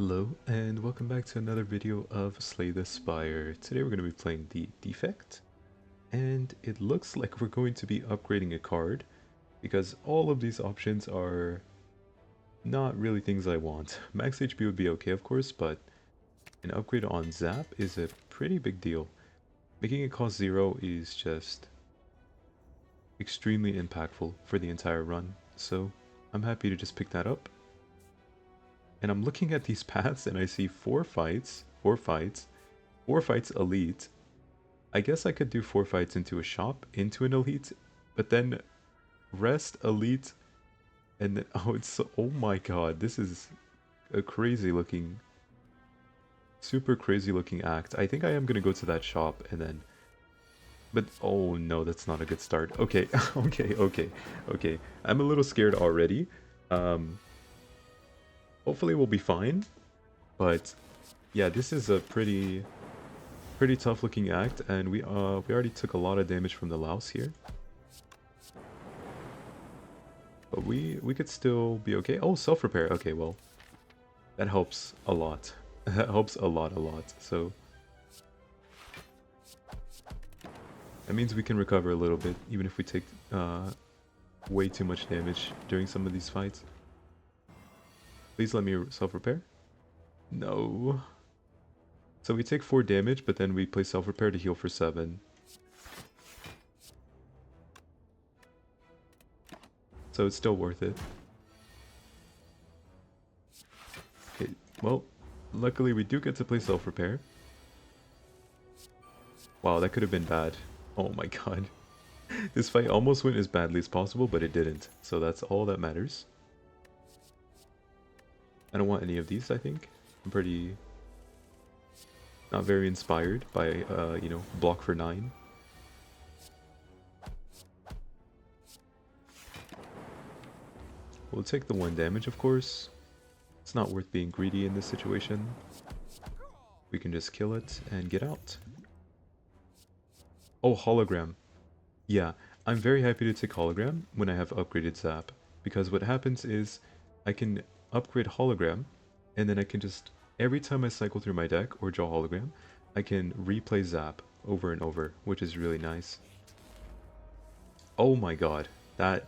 Hello and welcome back to another video of Slay the Spire. Today we're going to be playing the Defect, and it looks like we're going to be upgrading a card because all of these options are not really things I want. Max HP would be okay of course, but an upgrade on Zap is a pretty big deal. Making it cost 0 is just extremely impactful for the entire run, so I'm happy to just pick that up. And I'm looking at these paths and I see 4 fights elite. I guess I could do 4 fights into a shop, into an elite, but then rest elite, and then, oh my god, this is a crazy looking, super crazy looking act. I think I am gonna go to that shop and then, but oh no, that's not a good start. Okay, okay. I'm a little scared already. Um, Hopefully we'll be fine, but yeah, this is a pretty tough looking act, and we already took a lot of damage from the louse here. But we could still be okay. Oh, self-repair. Okay, well, that helps a lot. That helps a lot. So that means we can recover a little bit, even if we take way too much damage during some of these fights. Please let me self-repair. No. So we take 4 damage, but then we play self-repair to heal for 7. So it's still worth it. Okay, well, luckily we do get to play self-repair. Wow, that could have been bad. Oh my god. This fight almost went as badly as possible, but it didn't. So that's all that matters. I don't want any of these, I think. I'm pretty... not very inspired by, you know, block for 9. We'll take the 1 damage, of course. It's not worth being greedy in this situation. We can just kill it and get out. Oh, hologram. Yeah, I'm very happy to take hologram when I have upgraded Zap. Because what happens is I can upgrade hologram, and then I can just, every time I cycle through my deck or draw hologram, I can replay Zap over and over, which is really nice. Oh my god, that...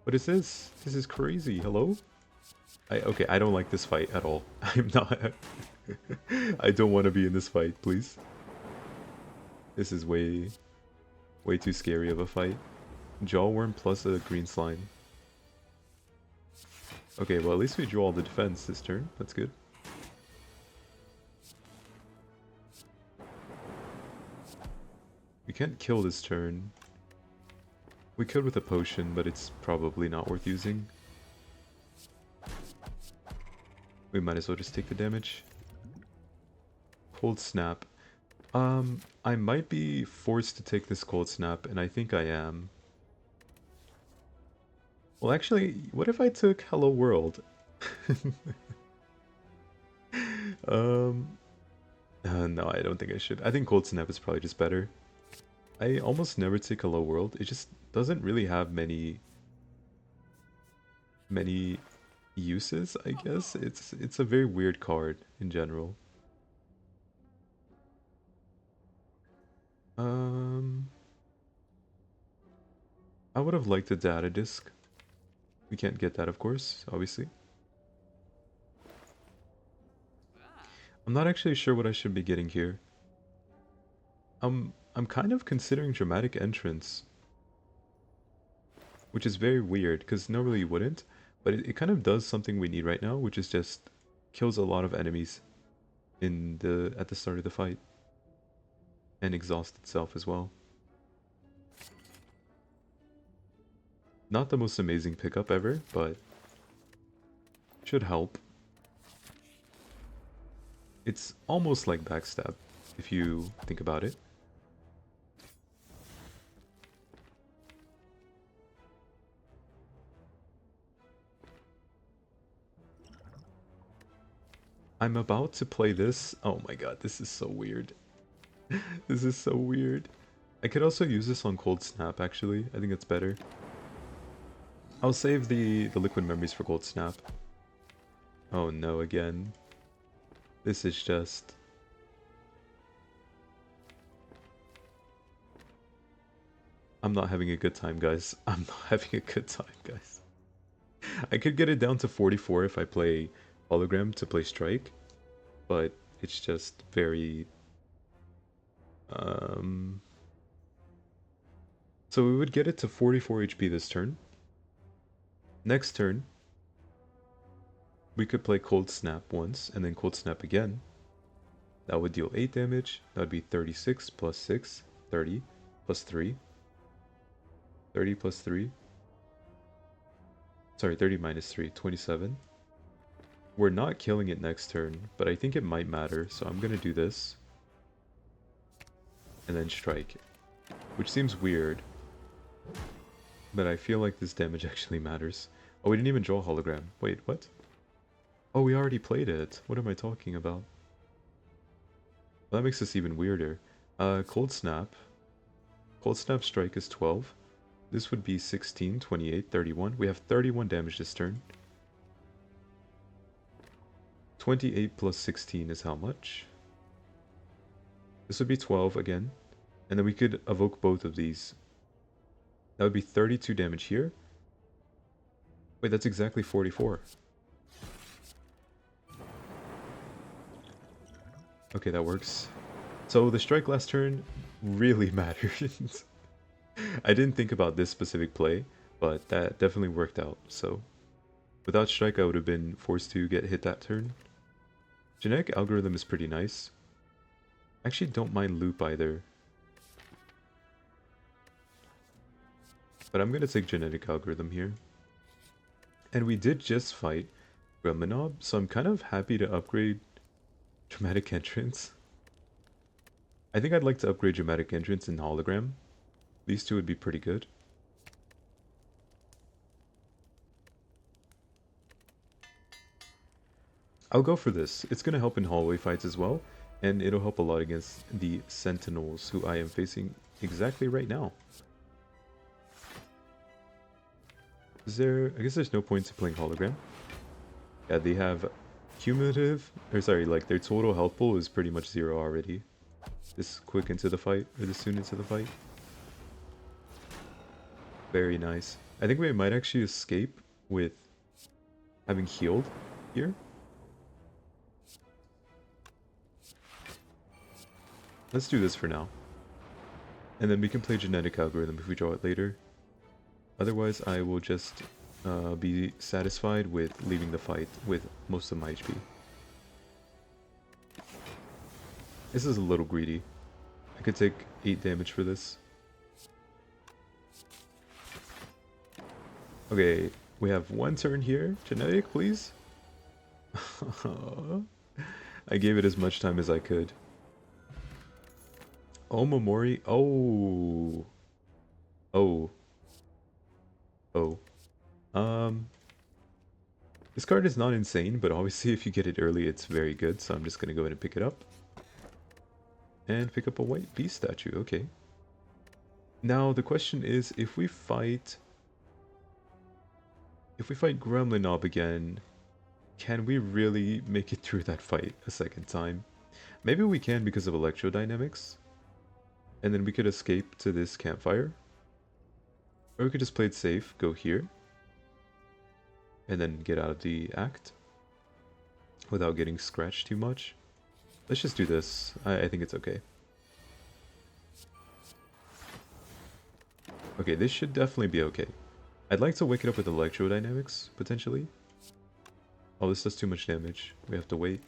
What is this? This is crazy, hello? Okay, I don't like this fight at all. I'm not... I don't want to be in this fight, please. This is way too scary of a fight. Jawworm plus a green slime. Okay, well at least we drew all the defense this turn. That's good. We can't kill this turn. We could with a potion, but it's probably not worth using. We might as well just take the damage. Cold Snap. I might be forced to take this Cold Snap, and I think I am. Well, actually, what if I took Hello World? No, I don't think I should. I think Cold Snap is probably just better. I almost never take Hello World. It just doesn't really have many uses, I guess. It's a very weird card in general. I would have liked a data disk. We can't get that, of course, obviously. I'm not actually sure what I should be getting here. I'm kind of considering dramatic entrance, which is very weird because normally you wouldn't, but it kind of does something we need right now, which is just kills a lot of enemies at the start of the fight and exhaust itself as well. Not the most amazing pickup ever, but should help. It's almost like backstab if you think about it. I'm about to play this. Oh my god, this is so weird. This is so weird. I could also use this on Cold Snap, actually. I think it's better. I'll save the liquid memories for Cold Snap. Oh no, again. This is just... I'm not having a good time, guys. I'm not having a good time, guys. I could get it down to 44 if I play Hologram to play Strike, but it's just very... So we would get it to 44 HP this turn. Next turn, we could play Cold Snap once, and then Cold Snap again. That would deal 8 damage. That would be 36 plus 6, 30 plus 3. 30 plus 3. Sorry, 30 minus 3, 27. We're not killing it next turn, but I think it might matter, so I'm gonna do this. And then strike. Which seems weird. But I feel like this damage actually matters. Oh, we didn't even draw a hologram. Wait, what? Oh, we already played it. What am I talking about? Well, that makes this even weirder. Cold Snap. Cold Snap strike is 12. This would be 16, 28, 31. We have 31 damage this turn. 28 plus 16 is how much? This would be 12 again. And then we could evoke both of these. That would be 32 damage here. Wait, that's exactly 44. Okay, that works. So the strike last turn really mattered. I didn't think about this specific play, but that definitely worked out. So without strike, I would have been forced to get hit that turn. Genetic algorithm is pretty nice. I actually don't mind loop either. But I'm going to take genetic algorithm here. And we did just fight Gremlinob, so I'm kind of happy to upgrade dramatic entrance. I think I'd like to upgrade dramatic entrance and hologram. These two would be pretty good. I'll go for this. It's going to help in hallway fights as well, and it'll help a lot against the sentinels who I am facing exactly right now. Is there... I guess there's no point to playing hologram. Yeah, they have cumulative... Or sorry, like their total health pool is pretty much 0 already. This quick into the fight, or this soon into the fight. Very nice. I think we might actually escape with having healed here. Let's do this for now. And then we can play genetic algorithm if we draw it later. Otherwise, I will just be satisfied with leaving the fight with most of my HP. This is a little greedy. I could take 8 damage for this. Okay, we have one turn here. Genetic, please. I gave it as much time as I could. Oh, Momori. Oh. Oh. Oh. This card is not insane, but obviously if you get it early, it's very good. So I'm just going to go ahead and pick it up. And pick up a white beast statue. Okay. Now, the question is, if we fight Gremlinob again, can we really make it through that fight a second time? Maybe we can because of electrodynamics. And then we could escape to this campfire. Or we could just play it safe, go here. And then get out of the act. Without getting scratched too much. Let's just do this. I think it's okay. Okay, this should definitely be okay. I'd like to wake it up with electrodynamics, potentially. Oh, this does too much damage. We have to wait.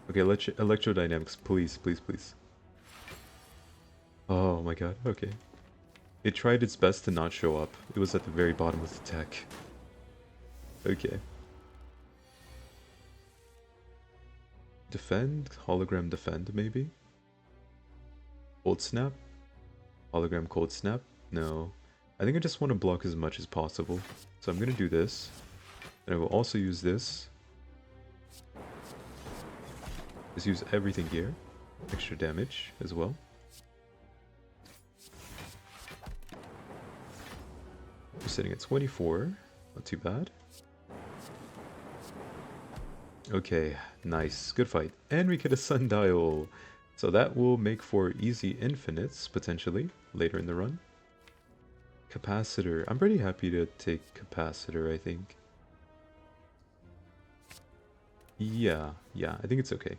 Okay, electrodynamics, please, please, please. Oh my god, okay. It tried its best to not show up. It was at the very bottom of the deck. Okay. Defend? Hologram defend, maybe? Cold snap? Hologram cold snap? No. I think I just want to block as much as possible. So I'm going to do this. And I will also use this. Just use everything here. Extra damage as well. We're sitting at 24. Not too bad. Okay, nice. Good fight. And we get a sundial. So that will make for easy infinites, potentially, later in the run. Capacitor. I'm pretty happy to take capacitor, I think. Yeah, I think it's okay.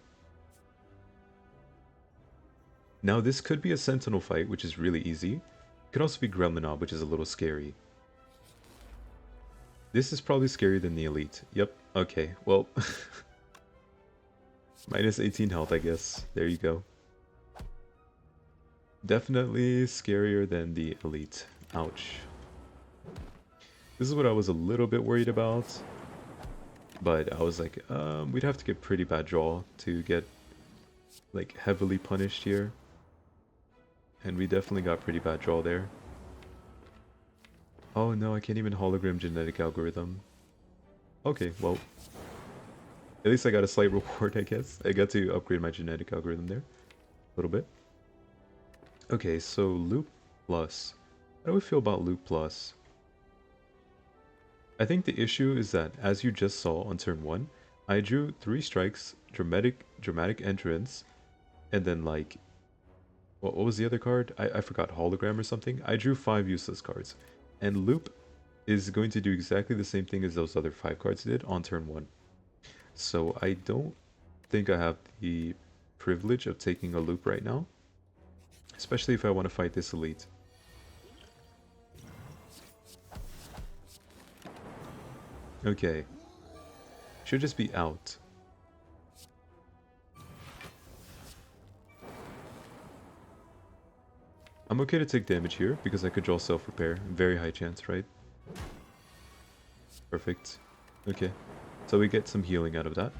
Now this could be a sentinel fight, which is really easy. It could also be Gremlinob, which is a little scary. This is probably scarier than the elite. Yep, okay, well... minus 18 health, I guess. There you go. Definitely scarier than the elite. Ouch. This is what I was a little bit worried about. But I was like, we'd have to get pretty bad draw to get, like, heavily punished here. And we definitely got pretty bad draw there. Oh no, I can't even hologram genetic algorithm. Okay, well, at least I got a slight reward, I guess. I got to upgrade my genetic algorithm there. A little bit. Okay, so Loop Plus. How do we feel about Loop Plus? I think the issue is that, as you just saw on turn 1, I drew 3 strikes, dramatic entrance, and then like... what was the other card? I forgot, hologram or something? I drew 5 useless cards. And Loop is going to do exactly the same thing as those other 5 cards did on turn 1. So I don't think I have the privilege of taking a Loop right now. Especially if I want to fight this elite. Okay. Should just be out. I'm okay to take damage here because I could draw self-repair. Very high chance, right? Perfect. Okay. So we get some healing out of that.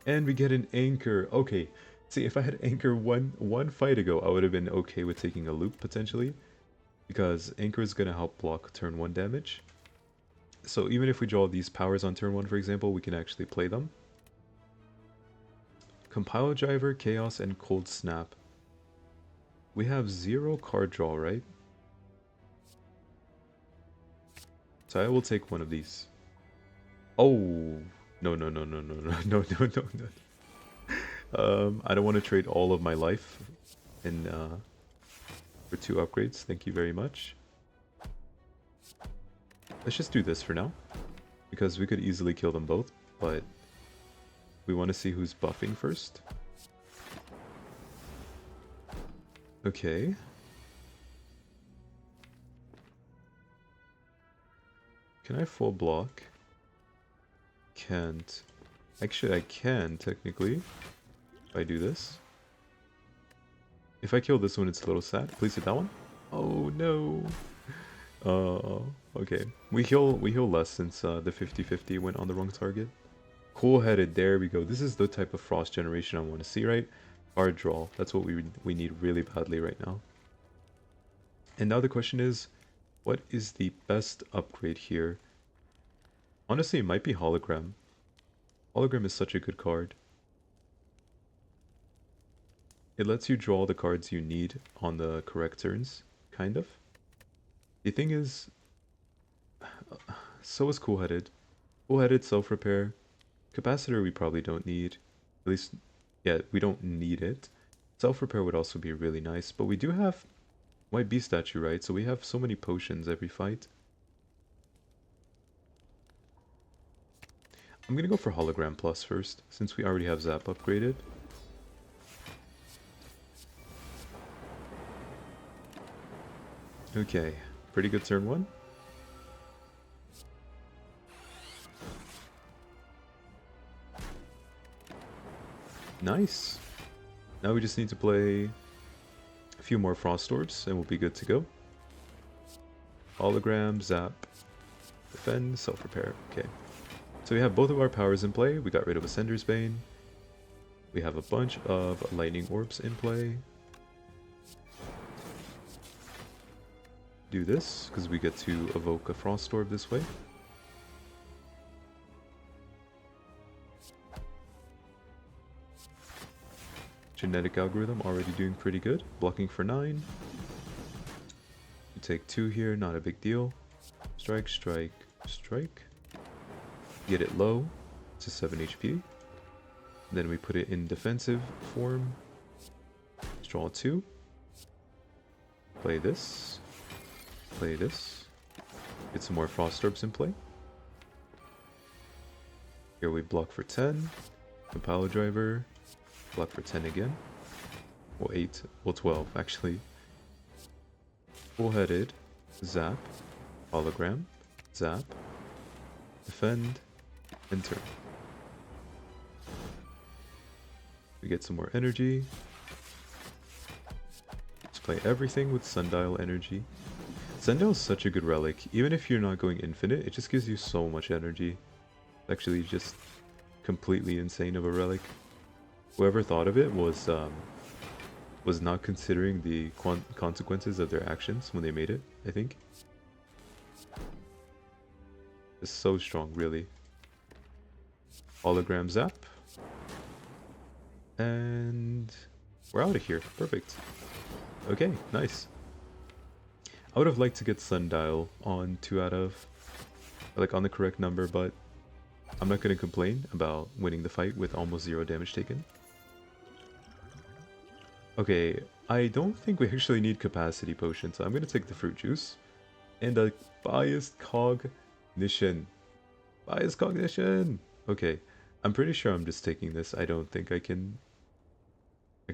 And we get an anchor. Okay. See, if I had anchor one fight ago, I would have been okay with taking a loop potentially. Because anchor is going to help block turn 1 damage. So even if we draw these powers on turn 1, for example, we can actually play them. Compile Driver, Chaos, and Cold Snap. We have 0 card draw, right? So I will take one of these. Oh! No, no, no, no, no, no, no, no, no, no. I don't want to trade all of my life in, for 2 upgrades. Thank you very much. Let's just do this for now. Because we could easily kill them both, but we want to see who's buffing first. Okay. Can I full block? Can't. Actually, I can, technically. If I do this. If I kill this one, it's a little sad. Please hit that one. Oh, no. Okay. We heal less since the 50-50 went on the wrong target. Cool-headed, there we go. This is the type of frost generation I want to see, right? Hard draw. That's what we need really badly right now. And now the question is, what is the best upgrade here? Honestly, it might be Hologram. Hologram is such a good card. It lets you draw the cards you need on the correct turns, kind of. The thing is, so is Cool-headed. Cool-headed, self-repair. Capacitor we probably don't need. At least, yeah, we don't need it. Self-repair would also be really nice, but we do have White Beast statue, right? So we have so many potions every fight. I'm gonna go for Hologram Plus first, since we already have Zap upgraded. Okay, pretty good turn 1. Nice. Now we just need to play a few more Frost Orbs and we'll be good to go. Hologram, Zap, Defend, Self-Repair. Okay. So we have both of our powers in play. We got rid of Ascender's Bane. We have a bunch of Lightning Orbs in play. Do this, because we get to evoke a Frost Orb this way. Genetic Algorithm already doing pretty good. Blocking for 9. You take 2 here, not a big deal. Strike, strike, strike. Get it low to 7 HP. Then we put it in defensive form. Draw 2. Play this. Play this. Get some more Frost Orbs in play. Here we block for 10. Compiler Driver. Block for 10 again. Well, 8. Well, 12, actually. Full-headed. Zap. Hologram. Zap. Defend. Enter. We get some more energy. Let's play everything with Sundial energy. Sundial is such a good relic. Even if you're not going infinite, it just gives you so much energy. It's actually just completely insane of a relic. Whoever thought of it was not considering the consequences of their actions when they made it, I think. It's so strong, really. Hologram Zap. And we're out of here. Perfect. Okay, nice. I would have liked to get Sundial on 2 out of, like, on the correct number, but I'm not going to complain about winning the fight with almost 0 damage taken. Okay, I don't think we actually need Capacity Potion, so I'm going to take the Fruit Juice. And a Biased Cognition. Biased Cognition! Okay, I'm pretty sure I'm just taking this. I don't think I can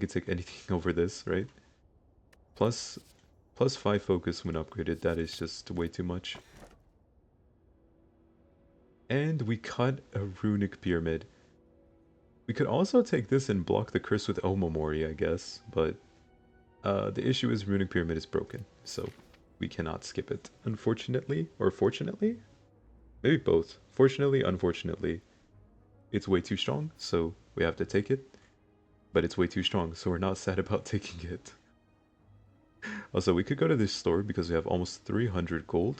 take anything over this, right? Plus 5 focus when upgraded, that is just way too much. And we cut a Runic Pyramid. We could also take this and block the curse with Omamori, I guess, but the issue is Runic Pyramid is broken, so we cannot skip it, unfortunately, or fortunately? Maybe both. Fortunately, unfortunately. It's way too strong, so we have to take it, but it's way too strong, so we're not sad about taking it. Also, we could go to this store because we have almost 300 gold.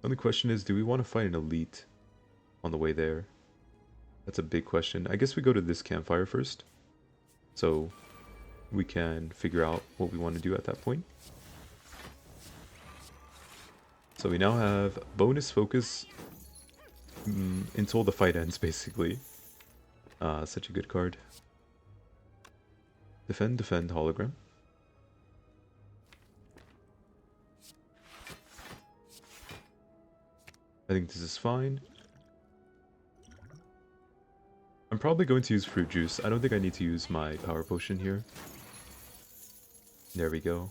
The only question is, do we want to fight an elite on the way there? That's a big question. I guess we go to this campfire first, so we can figure out what we want to do at that point. So we now have bonus focus until the fight ends, basically. Such a good card. Defend, defend, hologram. I think this is fine. I'm probably going to use fruit juice. I don't think I need to use my power potion here. There we go.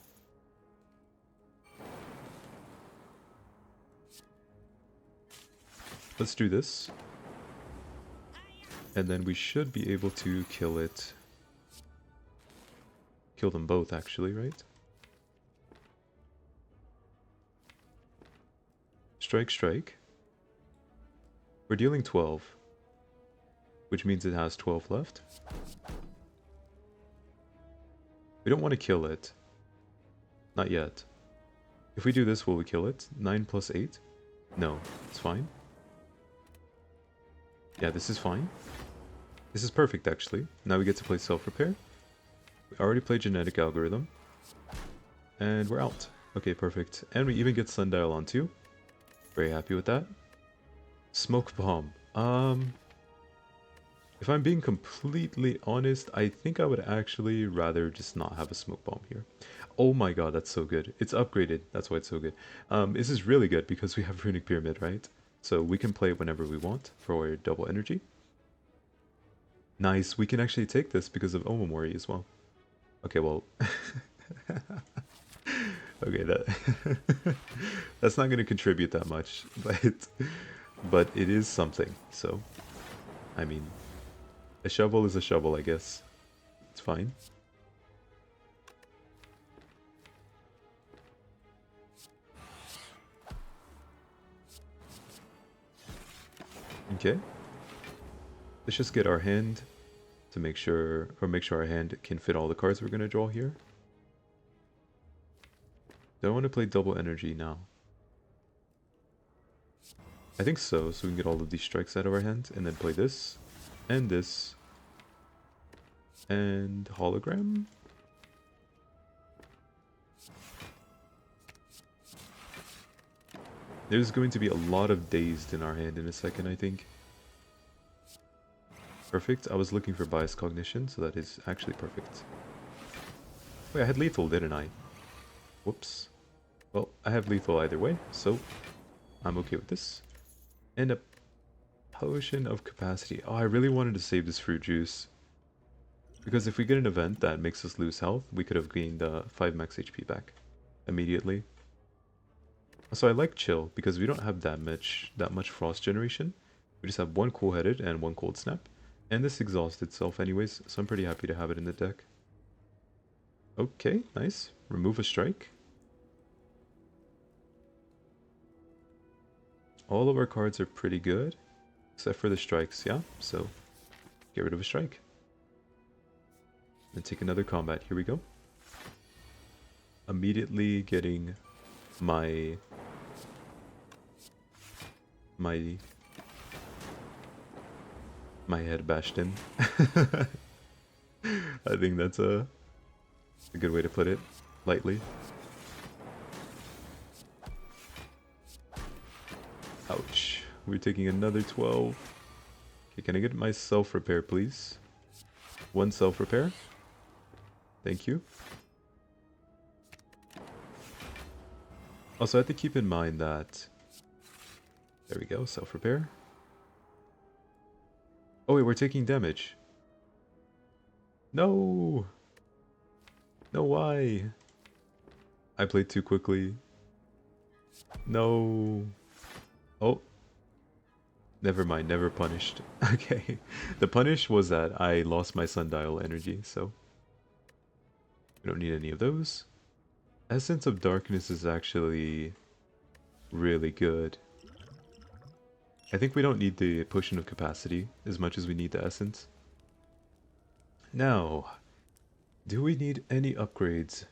Let's do this. And then we should be able to kill it. Kill them both, actually, right? Strike, strike. We're dealing 12. Which means it has 12 left. We don't want to kill it. Not yet. If we do this, will we kill it? 9 plus 8? No, it's fine. Yeah, this is fine. This is perfect, actually. Now we get to play self-repair. We already played genetic algorithm. And we're out. Okay, perfect. And we even get Sundial on too. Very happy with that. Smoke bomb. If I'm being completely honest, I think I would actually rather just not have a smoke bomb here. Oh my god, that's so good. It's upgraded. That's why it's so good. This is really good because we have Runic Pyramid, right? So we can play it whenever we want for double energy. Nice, we can actually take this because of Omamori as well. Okay, well... okay, that's not going to contribute that much, but it is something, so... I mean, a shovel is a shovel, I guess. It's fine. Okay. Let's just get our hand to make sure our hand can fit all the cards we're going to draw here. Do I want to play double energy now? I think so, so we can get all of these strikes out of our hand, and then play this, and hologram? There's going to be a lot of dazed in our hand in a second, I think. Perfect. I was looking for bias cognition, so that is actually perfect. Wait, I had lethal, didn't I? Whoops. Well, I have lethal either way, so I'm okay with this. And a potion of capacity. Oh, I really wanted to save this fruit juice. Because if we get an event that makes us lose health, we could have gained 5 max HP back immediately. So I like chill, because we don't have that much frost generation. We just have one cool-headed and one cold snap. And this exhausts itself anyways, so I'm pretty happy to have it in the deck. Okay, nice. Remove a strike. All of our cards are pretty good, except for the strikes, yeah? So, get rid of a strike. And take another combat. Here we go. Immediately getting my head bashed in. I think that's a good way to put it, lightly. Ouch. We're taking another 12. Okay, can I get my self-repair, please? One self-repair. Thank you. Also, I have to keep in mind that... There we go, self-repair. Oh wait, we're taking damage. No! No, why? I played too quickly. No. Oh. Never mind, never punished. Okay. The punish was that I lost my sundial energy, so... We don't need any of those. Essence of Darkness is actually really good. I think we don't need the Potion of Capacity as much as we need the Essence. Now, do we need any upgrades?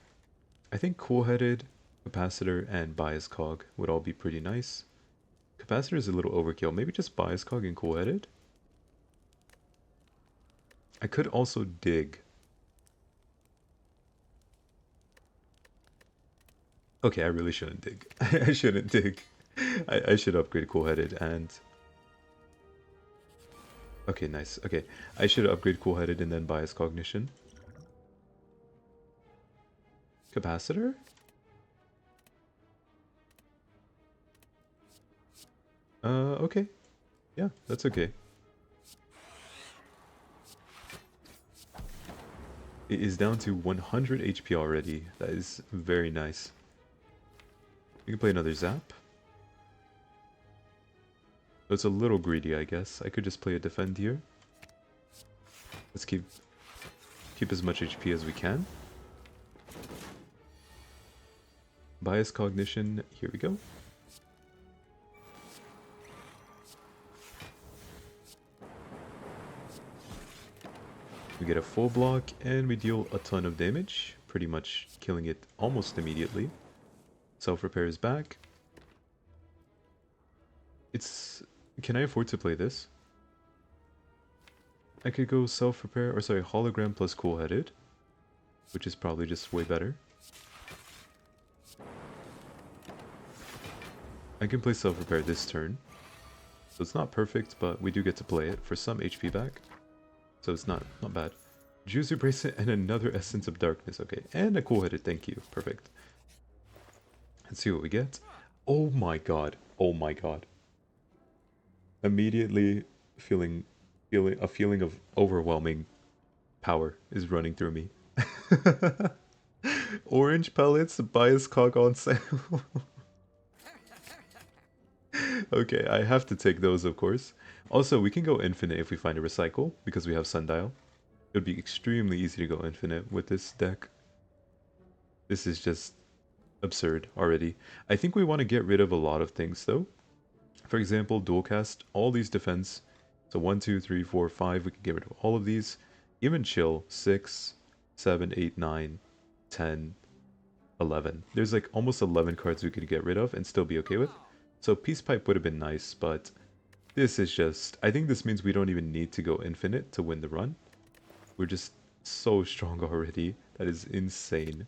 I think Cool-Headed, Capacitor, and Bias Cog would all be pretty nice. Capacitor is a little overkill. Maybe just Bias Cog and Cool-Headed? I could also dig. Okay, I really shouldn't dig. I shouldn't dig. I should upgrade Cool-Headed and... Okay, nice. Okay, I should upgrade Cool-Headed and then Bias Cognition. Capacitor? Okay. Yeah, that's okay. It is down to 100 HP already. That is very nice. We can play another Zap. It's a little greedy, I guess. I could just play a Defend here. Let's keep as much HP as we can. Bias Cognition, here we go. We get a full block and we deal a ton of damage, pretty much killing it almost immediately. Self-repair is back. Can I afford to play this? I could go self-repair, or sorry, hologram plus cool-headed, which is probably just way better. I can play self-repair this turn. So it's not perfect, but we do get to play it for some HP back. So it's not bad. Juicy Bracelet and another Essence of Darkness. Okay, and a cool-headed, thank you. Perfect. Let's see what we get. Oh my god. Oh my god. Immediately feeling a feeling of overwhelming power is running through me. Orange pellets, Bias Cog on sale. Okay, I have to take those, of course. Also, we can go infinite if we find a recycle, because we have Sundial. It would be extremely easy to go infinite with this deck. This is just absurd already. I think we want to get rid of a lot of things, though. For example, dual cast, all these defense. So 1, 2, 3, 4, 5, we can get rid of all of these. Even chill, 6, 7, 8, 9, 10, 11. There's like almost 11 cards we could get rid of and still be okay with. So Peace Pipe would have been nice, but this is just... I think this means we don't even need to go infinite to win the run. We're just so strong already. That is insane.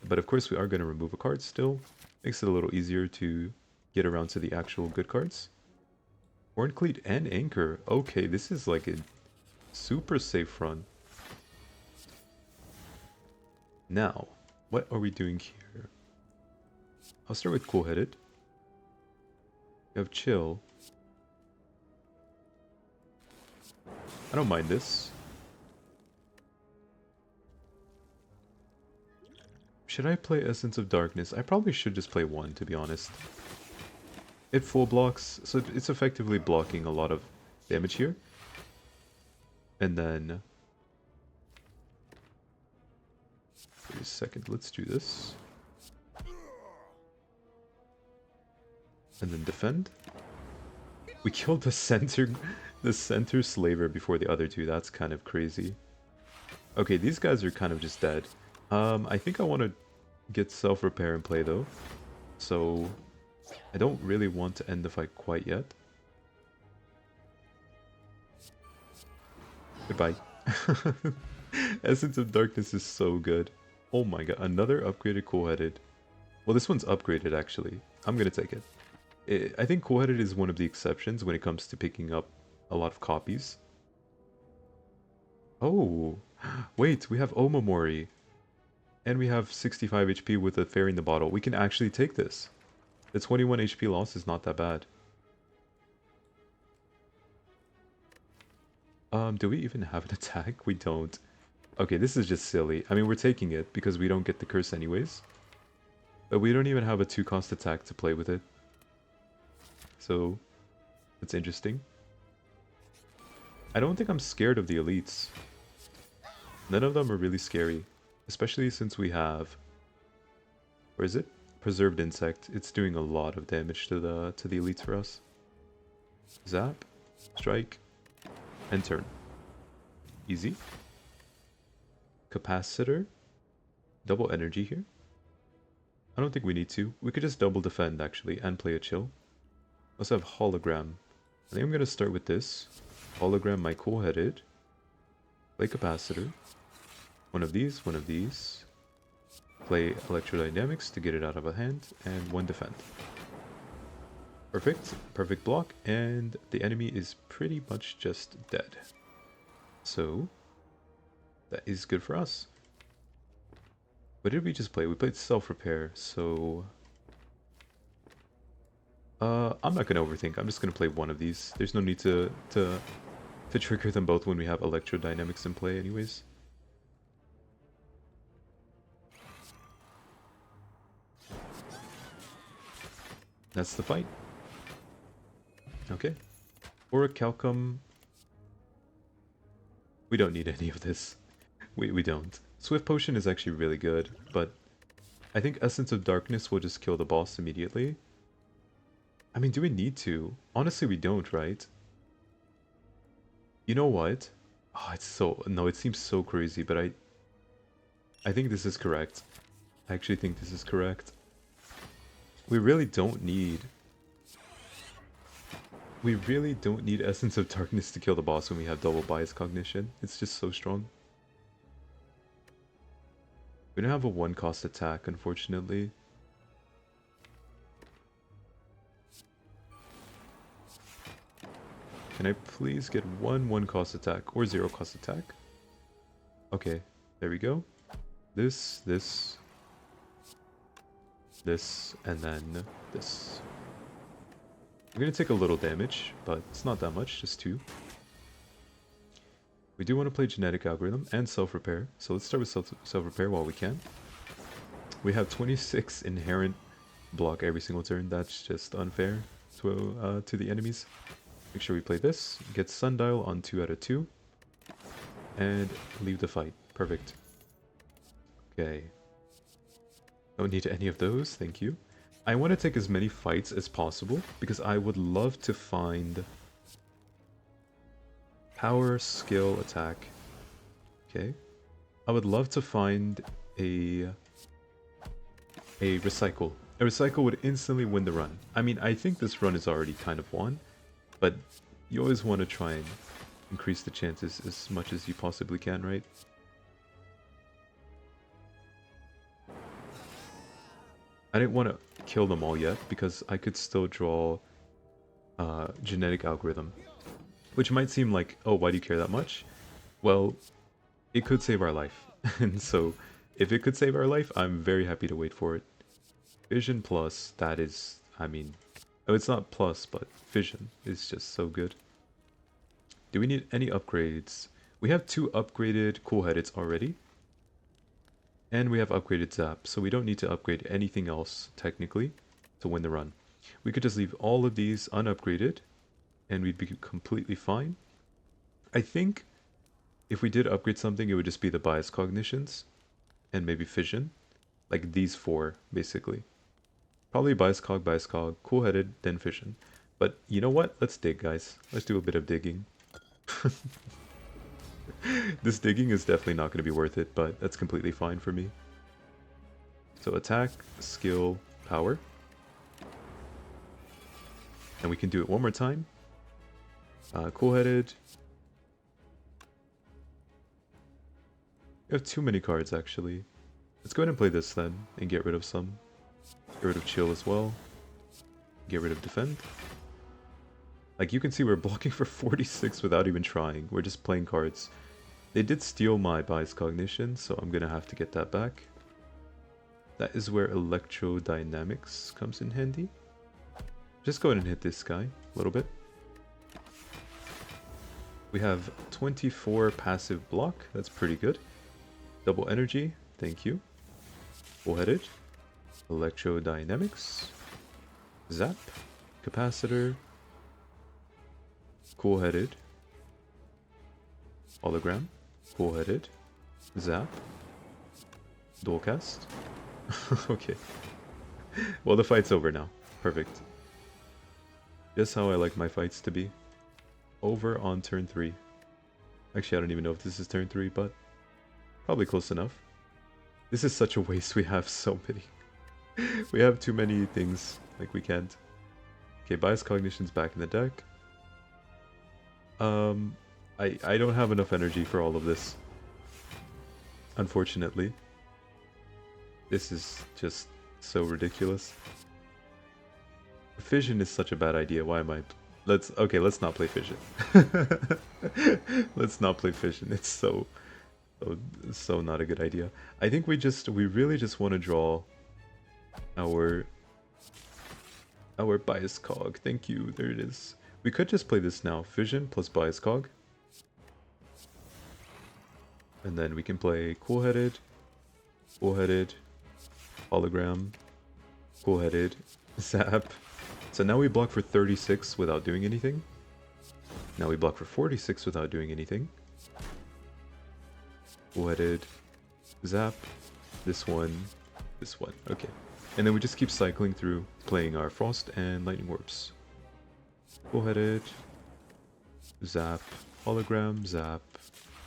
But of course we are going to remove a card still. Makes it a little easier to get around to the actual good cards. Horncleat and Anchor. Okay, this is like a Super safe run. Now, what are we doing here? I'll start with cool-headed. We have chill. I don't mind this. Should I play Essence of Darkness? I probably should just play one, to be honest. It full blocks, so it's effectively blocking a lot of damage here. And then... wait a second, let's do this. And then defend. We killed the center slaver before the other two. That's kind of crazy. Okay, these guys are kind of just dead. I think I want to get self-repair in play though. So I don't really want to end the fight quite yet. Goodbye. Essence of Darkness is so good. Oh my god, another upgraded cool-headed. Well, this one's upgraded actually. I'm gonna take it. I think cool-headed is one of the exceptions when it comes to picking up a lot of copies. Oh, wait, we have Omamori. And we have 65 HP with a fairy in the bottle. We can actually take this. The 21 HP loss is not that bad. Do we even have an attack? We don't. Okay, this is just silly. I mean, we're taking it because we don't get the curse anyways. But we don't even have a 2-cost attack to play with it. So, that's interesting. I don't think I'm scared of the elites. None of them are really scary. Especially since we have... where is it? Preserved Insect. It's doing a lot of damage to the elites for us. Zap. Strike. And turn. Easy. Capacitor. Double energy here. I don't think we need to. We could just double defend actually and play a chill. Also have hologram. I think I'm gonna start with this. Hologram my cool-headed. Play capacitor. One of these, one of these. Play electrodynamics to get it out of a hand, and one defend. Perfect. Perfect block, and the enemy is pretty much just dead. So, that is good for us. What did we just play? We played self-repair, so... I'm not gonna overthink. I'm just gonna play one of these. There's no need to trigger them both when we have electrodynamics in play anyways. That's the fight. Okay. Orichalcum. We don't need any of this. We don't. Swift Potion is actually really good, but I think Essence of Darkness will just kill the boss immediately. I mean, do we need to? Honestly, we don't, right? You know what? Oh, it's so... no, it seems so crazy, but I think this is correct. I actually think this is correct. We really don't need... we really don't need Essence of Darkness to kill the boss when we have double bias cognition. It's just so strong. We don't have a 1-cost attack, unfortunately. Can I please get one 1-cost attack or 0-cost attack? Okay, there we go. This, and then this. I'm gonna take a little damage, but it's not that much, just 2. We do want to play Genetic Algorithm and Self-Repair, so let's start with Self-Repair while we can. We have 26 inherent block every single turn. That's just unfair to the enemies. Make sure we play this, get Sundial on 2 out of 2, and leave the fight. Perfect. Okay. Don't need any of those, thank you. I want to take as many fights as possible, because I would love to find... power, skill, attack. Okay. I would love to find a recycle. A recycle would instantly win the run. I mean, I think this run is already kind of won, but you always want to try and increase the chances as much as you possibly can, right? I didn't want to kill them all yet, because I could still draw Genetic Algorithm. Which might seem like, oh, why do you care that much? Well, it could save our life. And so, if it could save our life, I'm very happy to wait for it. Vision Plus, that is, I mean, oh, it's not plus, but Vision is just so good. Do we need any upgrades? We have 2 upgraded Cool Headeds already. And we have upgraded Zap, so we don't need to upgrade anything else, technically, to win the run. We could just leave all of these unupgraded, and we'd be completely fine. I think if we did upgrade something, it would just be the bias cognitions, and maybe fission. Like these 4, basically. Probably bias cog, cool-headed, then fission. But you know what? Let's dig, guys. Let's do a bit of digging. This digging is definitely not going to be worth it, but that's completely fine for me. So attack, skill, power. And we can do it one more time. Cool-headed. We have too many cards, actually. Let's go ahead and play this then, and get rid of some. Get rid of chill as well. Get rid of defend. Like, you can see we're blocking for 46 without even trying. We're just playing cards. They did steal my bias cognition, so I'm gonna have to get that back. That is where electrodynamics comes in handy. Just go ahead and hit this guy a little bit. We have 24 passive block. That's pretty good. Double energy. Thank you. Full-headed. Electrodynamics. Zap. Capacitor. Cool-headed. Hologram. Cool-headed. Zap. Dual cast. Okay. Well, the fight's over now. Perfect. Just how I like my fights to be. Over on turn 3. Actually, I don't even know if this is turn 3, but probably close enough. This is such a waste. We have so many. We have too many things. Like, we can't. Okay, bias cognition's back in the deck. I don't have enough energy for all of this. Unfortunately. This is just so ridiculous. Fission is such a bad idea. Why am I... let's not play Fission. Let's not play Fission. It's so not a good idea. I think we really just want to draw our bias cog. Thank you. There it is. We could just play this now. Fission plus bias cog. And then we can play cool-headed, hologram, cool-headed, zap. So now we block for 36 without doing anything. Now we block for 46 without doing anything. Cool-headed, zap, this one. Okay. And then we just keep cycling through, playing our frost and lightning orbs. Cool-headed, zap, hologram, zap,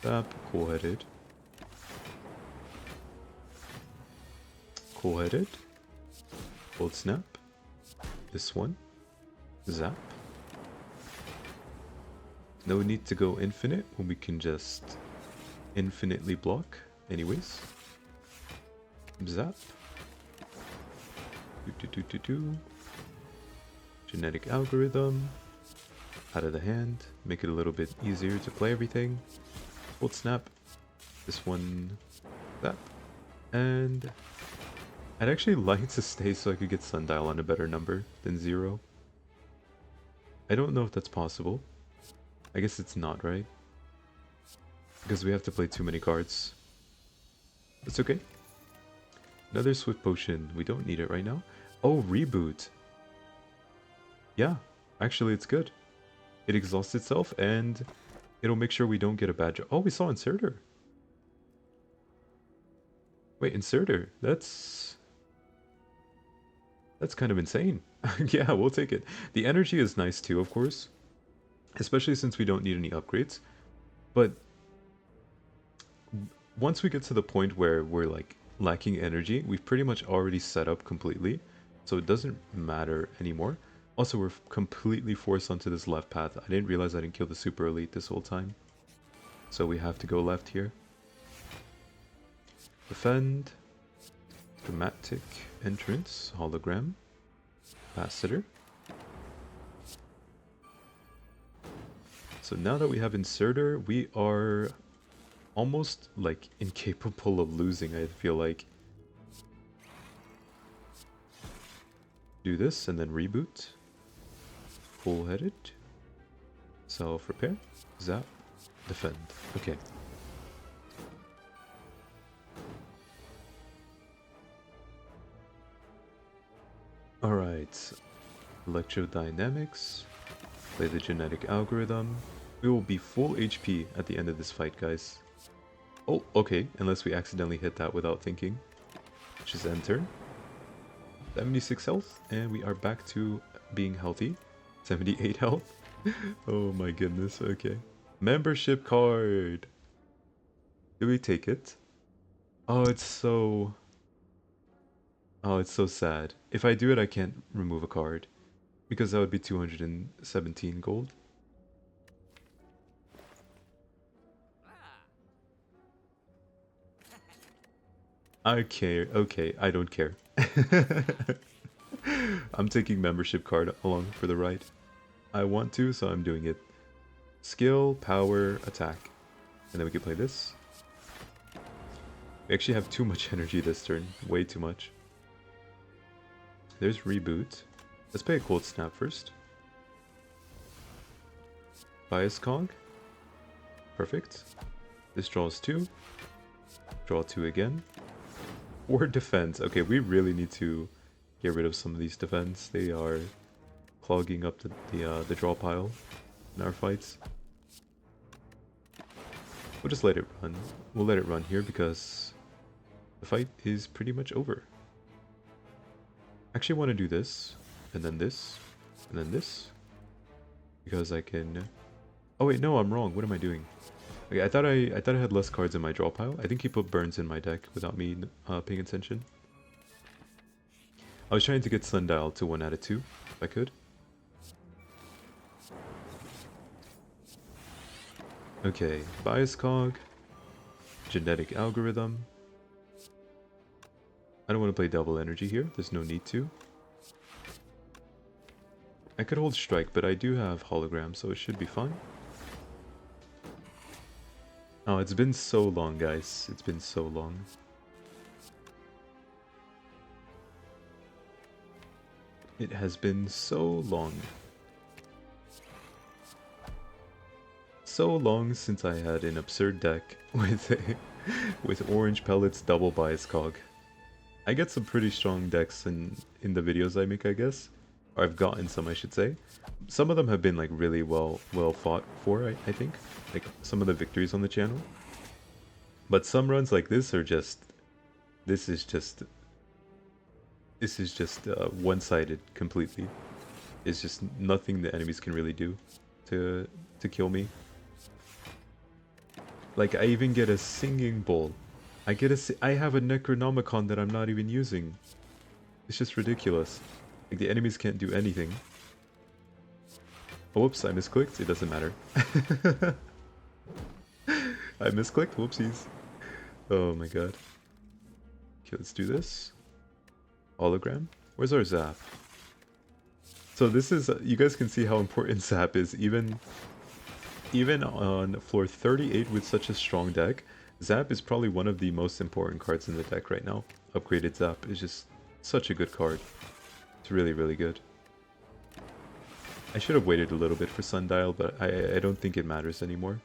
zap, cool-headed. Cool-headed, cold snap, this one, zap. No need to go infinite when we can just infinitely block anyways. Zap. Genetic algorithm. Out of the hand. Make it a little bit easier to play everything. Cold snap. This one. Zap. And I'd actually like to stay so I could get Sundial on a better number than 0. I don't know if that's possible. I guess it's not, right? Because we have to play too many cards. It's okay. Another Swift Potion. We don't need it right now. Oh, Reboot. Yeah, actually it's good. It exhausts itself and it'll make sure we don't get a bad job. Oh, we saw Inserter. Wait, Inserter. That's kind of insane. Yeah, we'll take it. The energy is nice too, of course. Especially since we don't need any upgrades. But once we get to the point where we're like lacking energy, we've pretty much already set up completely. So it doesn't matter anymore. Also, we're completely forced onto this left path. I didn't realize I didn't kill the super elite this whole time. So we have to go left here. Defend. Dramatic entrance. Hologram. Capacitor. So now that we have Inserter, we are almost like incapable of losing, I feel like. Do this and then reboot. Full-headed. Self-repair. Zap. Defend. Okay. Alright. Electrodynamics. Play the genetic algorithm. We will be full HP at the end of this fight, guys. Oh, okay. Unless we accidentally hit that without thinking. Which is end turn. 76 health, and we are back to being healthy. 78 health. Oh my goodness, okay. Membership card! Do we take it? Oh, it's so... Oh, it's so sad. If I do it, I can't remove a card. Because that would be 217 gold. Okay, I don't care. I'm taking membership card along for the ride. I want to, so I'm doing it. Skill, power, attack. And then we can play this. We actually have too much energy this turn. Way too much. There's reboot. Let's play a cold snap first. Bias Cog. Perfect. This draws 2. Draw 2 again. Or defense. Okay, we really need to get rid of some of these defense. They are clogging up the draw pile in our fights. We'll just let it run. We'll let it run here because the fight is pretty much over. Actually, I want to do this, and then this, and then this, because I can. Oh wait, no, I'm wrong. What am I doing? Okay, I thought I had less cards in my draw pile. I think he put burns in my deck without me paying attention. I was trying to get Sundial to 1 out of 2, if I could. Okay, Bias Cog, Genetic Algorithm. I don't want to play double energy here, there's no need to. I could hold Strike, but I do have Hologram, so it should be fine. Oh, it's been so long, guys. It's been so long. It has been so long. So long since I had an absurd deck with orange pellets double bias cog. I get some pretty strong decks in the videos I make, I guess. Or I've gotten some, I should say. Some of them have been like really well fought for, I think. Like some of the victories on the channel. But some runs like this are just... This is just one-sided completely. It's just nothing the enemies can really do to kill me. Like I even get a singing bowl. I have a Necronomicon that I'm not even using. It's just ridiculous. Like the enemies can't do anything. Oh, whoops, I misclicked. It doesn't matter. I misclicked. Whoopsies. Oh my god. Okay, let's do this. Hologram. Where's our Zap? So this is... you guys can see how important Zap is. Even on floor 38 with such a strong deck, Zap is probably one of the most important cards in the deck right now. Upgraded Zap is just such a good card. It's really, really good. I should have waited a little bit for Sundial, but I don't think it matters anymore.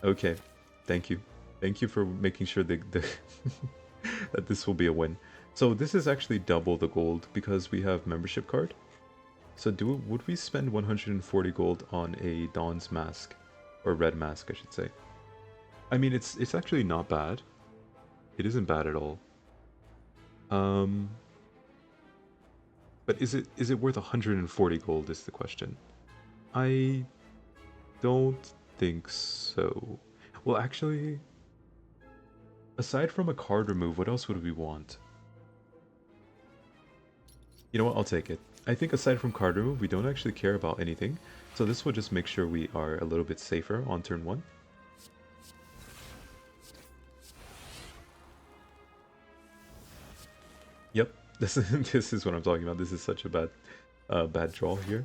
Okay, thank you. Thank you for making sure that this will be a win. So this is actually double the gold because we have membership card. So would we spend 140 gold on a Dawn's Mask? Or Red Mask, I should say. I mean, it's actually not bad. It isn't bad at all. But is it worth 140 gold is the question. I don't think so. Well, actually, aside from a card remove, what else would we want? You know what, I'll take it. I think aside from card remove, we don't actually care about anything. So this will just make sure we are a little bit safer on turn 1. Yep, this is what I'm talking about. This is such a bad draw here.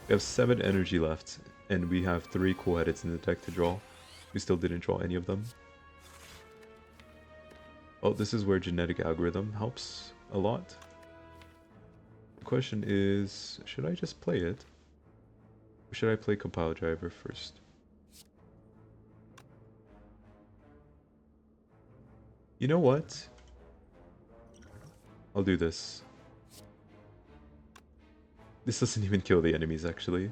We have 7 energy left, and we have 3 cool headeds in the deck to draw. We still didn't draw any of them. Oh, this is where genetic algorithm helps a lot. The question is, should I just play it? Or should I play compile driver first? You know what? I'll do this. This doesn't even kill the enemies, actually.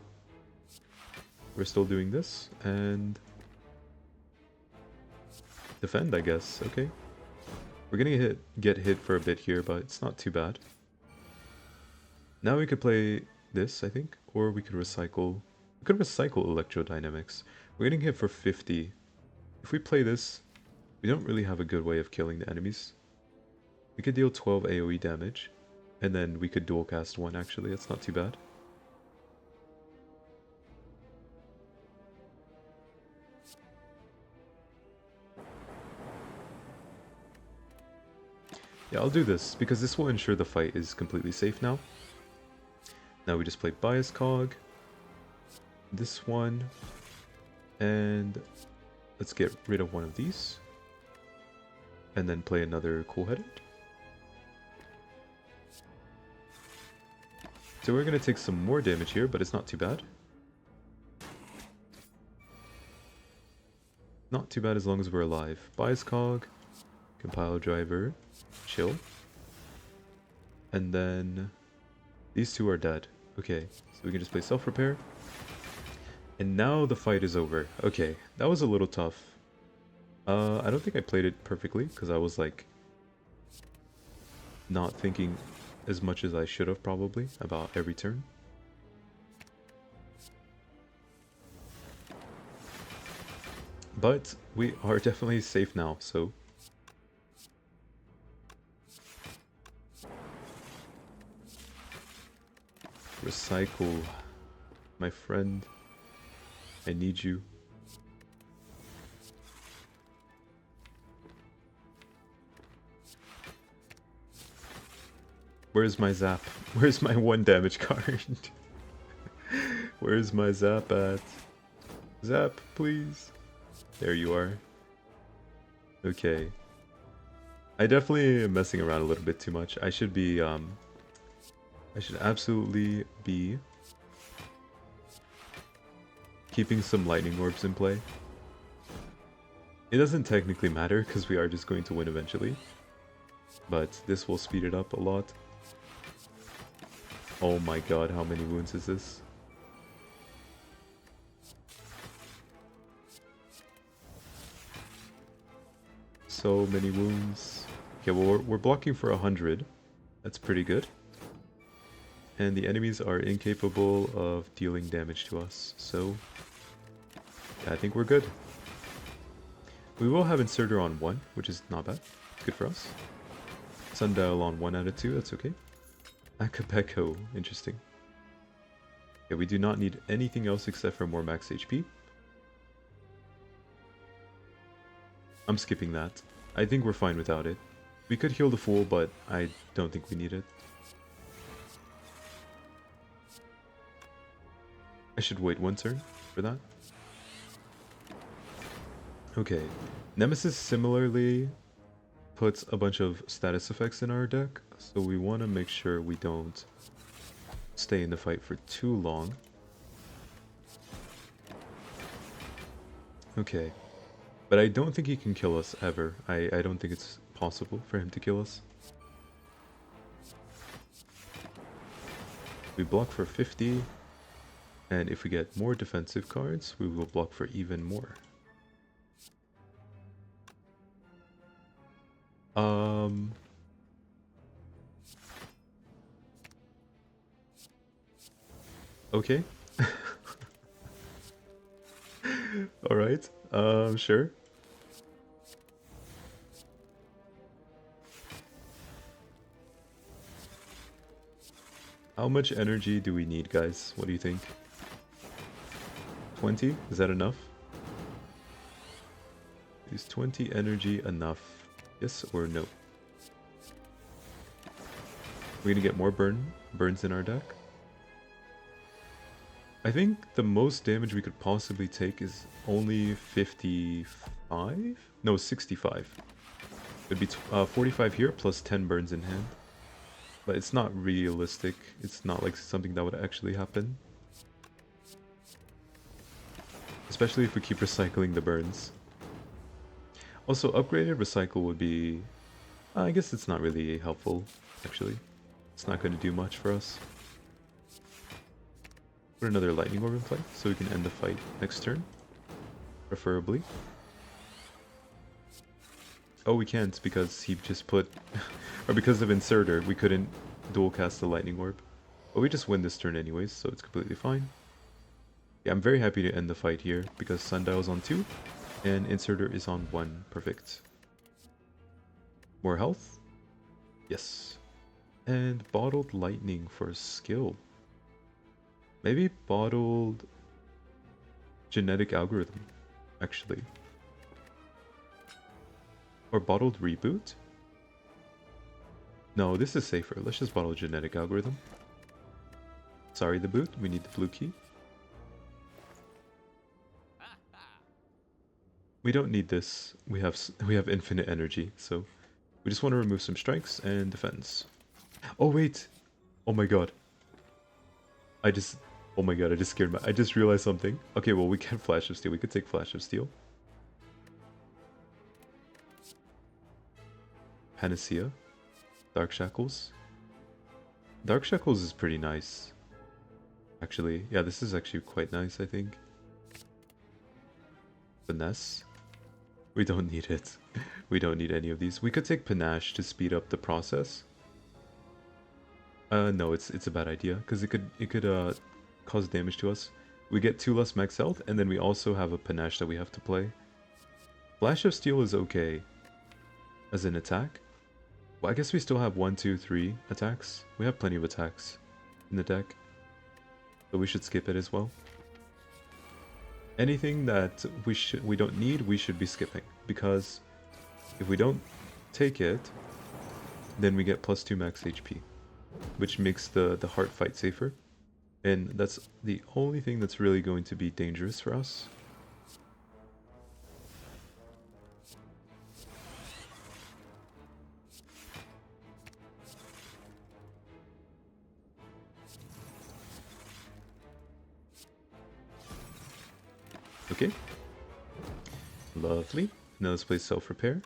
We're still doing this, and... defend, I guess. Okay. We're gonna get hit for a bit here, but it's not too bad. Now we could play this, I think, or we could recycle... We could recycle electrodynamics. We're getting hit for 50. If we play this, we don't really have a good way of killing the enemies. We could deal 12 AoE damage, and then we could dual cast one, actually. That's not too bad. Yeah, I'll do this, because this will ensure the fight is completely safe now. Now we just play Bias Cog, this one, and let's get rid of one of these. And then play another Cool-Headed. So we're going to take some more damage here, but it's not too bad. Not too bad as long as we're alive. Bias Cog, Compile Driver, chill. And then these two are dead. Okay, so we can just play Self-Repair. And now the fight is over. Okay, that was a little tough. I don't think I played it perfectly, because I was like not thinking as much as I should have probably about every turn. But we are definitely safe now, so... Recycle, my friend. I need you. Where's my zap? Where's my 1 damage card? Where's my zap at? Zap, please. There you are. Okay. I definitely am messing around a little bit too much. I should be, I should absolutely be keeping some lightning orbs in play. It doesn't technically matter because we are just going to win eventually. But this will speed it up a lot. Oh my god, how many wounds is this? So many wounds. Okay, well we're blocking for 100. That's pretty good. And the enemies are incapable of dealing damage to us, so yeah, I think we're good. We will have Inserter on 1, which is not bad. Good for us. Sundial on 1 out of 2, that's okay. Akapeko, interesting. Yeah, we do not need anything else except for more max HP. I'm skipping that. I think we're fine without it. We could heal the Fool, but I don't think we need it. I should wait 1 turn for that. Okay. Nemesis similarly puts a bunch of status effects in our deck, so we want to make sure we don't stay in the fight for too long. Okay. But I don't think he can kill us ever. I don't think it's possible for him to kill us. We block for 50, and if we get more defensive cards, we will block for even more. Okay. Alright, sure. How much energy do we need, guys? What do you think? 20? Is that enough? Is 20 energy enough? Yes or no? We're gonna get more burns in our deck. I think the most damage we could possibly take is only 55? No, 65. It'd be 45 here plus 10 burns in hand. But it's not realistic. It's not like something that would actually happen. Especially if we keep recycling the burns. Also, upgraded recycle would be... I guess it's not really helpful, actually. It's not going to do much for us. Put another lightning orb in play, so we can end the fight next turn. Preferably. Oh, we can't, because he just put... or because of Inserter, we couldn't dual cast the lightning orb. But we just win this turn anyways, so it's completely fine. Yeah, I'm very happy to end the fight here, because Sundial's on 2, and Inserter is on 1. Perfect. More health? Yes. And Bottled Lightning for a skill. Maybe Bottled Genetic Algorithm, actually. Or Bottled Reboot? No, this is safer. Let's just bottle Genetic Algorithm. Sorry, the boot. We need the blue key. We don't need this. We have infinite energy, so we just want to remove some strikes and defense. Oh wait! Oh my god! Oh my god! I just scared I just realized something. Okay, well we can Flash of Steel. We could take Flash of Steel. Panacea. Dark Shackles. Dark Shackles is pretty nice. Actually, yeah, this is actually quite nice, I think. Finesse. We don't need it. We don't need any of these. We could take Panache to speed up the process. No, it's a bad idea, because it could cause damage to us. We get 2 less max health, and then we also have a Panache that we have to play. Flash of Steel is okay as an attack. Well, I guess we still have 1, 2, 3 attacks. We have plenty of attacks in the deck. So we should skip it as well. Anything that we don't need, we should be skipping. Because if we don't take it, then we get +2 max HP. Which makes the heart fight safer. And that's the only thing that's really going to be dangerous for us. Okay. Lovely. Now let's play Self-Repair.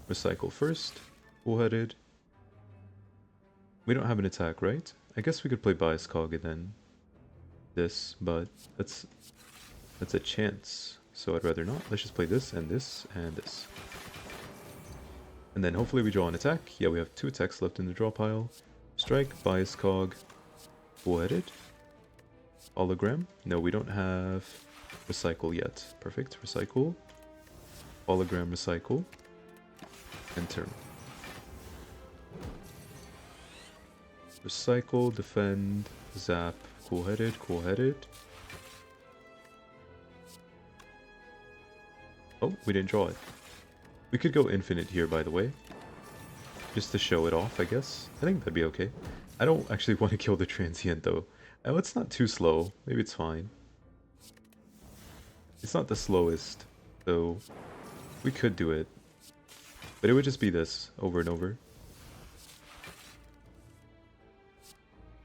Recycle first. Bullheaded. We don't have an attack, right? I guess we could play Bias Cog and then this, but that's a chance. So I'd rather not. Let's just play this and this and this. And then hopefully we draw an attack. Yeah, we have 2 attacks left in the draw pile. Strike, Bias Cog, Bullheaded. Hologram. No, we don't have Recycle yet. Perfect. Recycle. Hologram, Recycle. Enter. Recycle, defend, zap, cool-headed, cool-headed. Oh, we didn't draw it. We could go infinite here, by the way. Just to show it off, I guess. I think that'd be okay. I don't actually want to kill the transient, though. Oh, it's not too slow. Maybe it's fine. It's not the slowest, so we could do it. But it would just be this, over and over.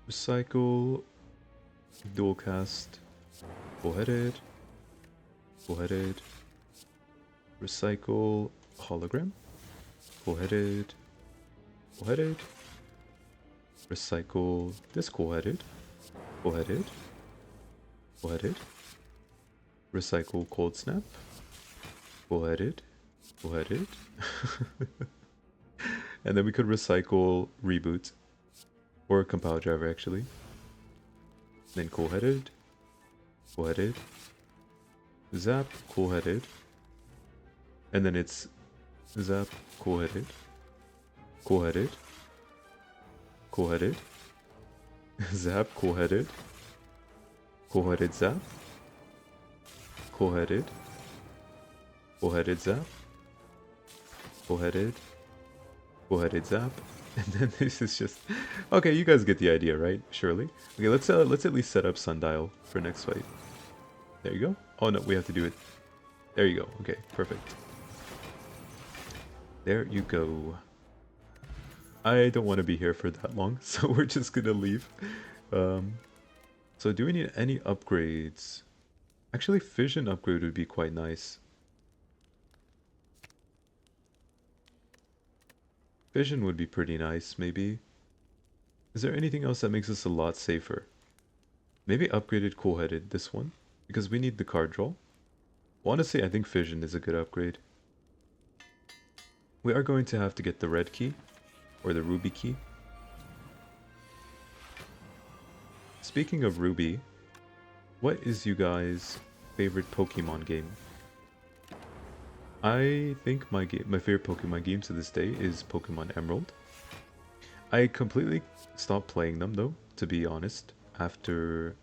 Recycle, dual cast, bullheaded, bullheaded, recycle, hologram, bullheaded, bullheaded, recycle this bullheaded, bullheaded, bullheaded, recycle cold snap, bullheaded, bullheaded, and then we could recycle reboot. Or a compile driver, actually. Then cool-headed. Cool-headed. Zap, cool-headed. And then it's zap, cool-headed. Cool-headed. Cool-headed. Zap, cool-headed. Cool-headed zap. Cool-headed. Cool-headed zap. Cool-headed. Cool-headed zap. And then this is just... Okay, you guys get the idea, right? Surely. Okay, let's at least set up Sundial for next fight. There you go. Oh no, we have to do it. There you go. Okay, perfect. There you go. I don't want to be here for that long, so we're just gonna leave. So do we need any upgrades? Actually, fission upgrade would be quite nice. Fission would be pretty nice, maybe. Is there anything else that makes us a lot safer? Maybe upgraded cool-headed, this one, because we need the card draw. Well, honestly, I think fission is a good upgrade. We are going to have to get the red key, or the ruby key. Speaking of Ruby, what is you guys' favorite Pokemon game? I think my favorite Pokemon game to this day is Pokemon Emerald. I completely stopped playing them though, to be honest, after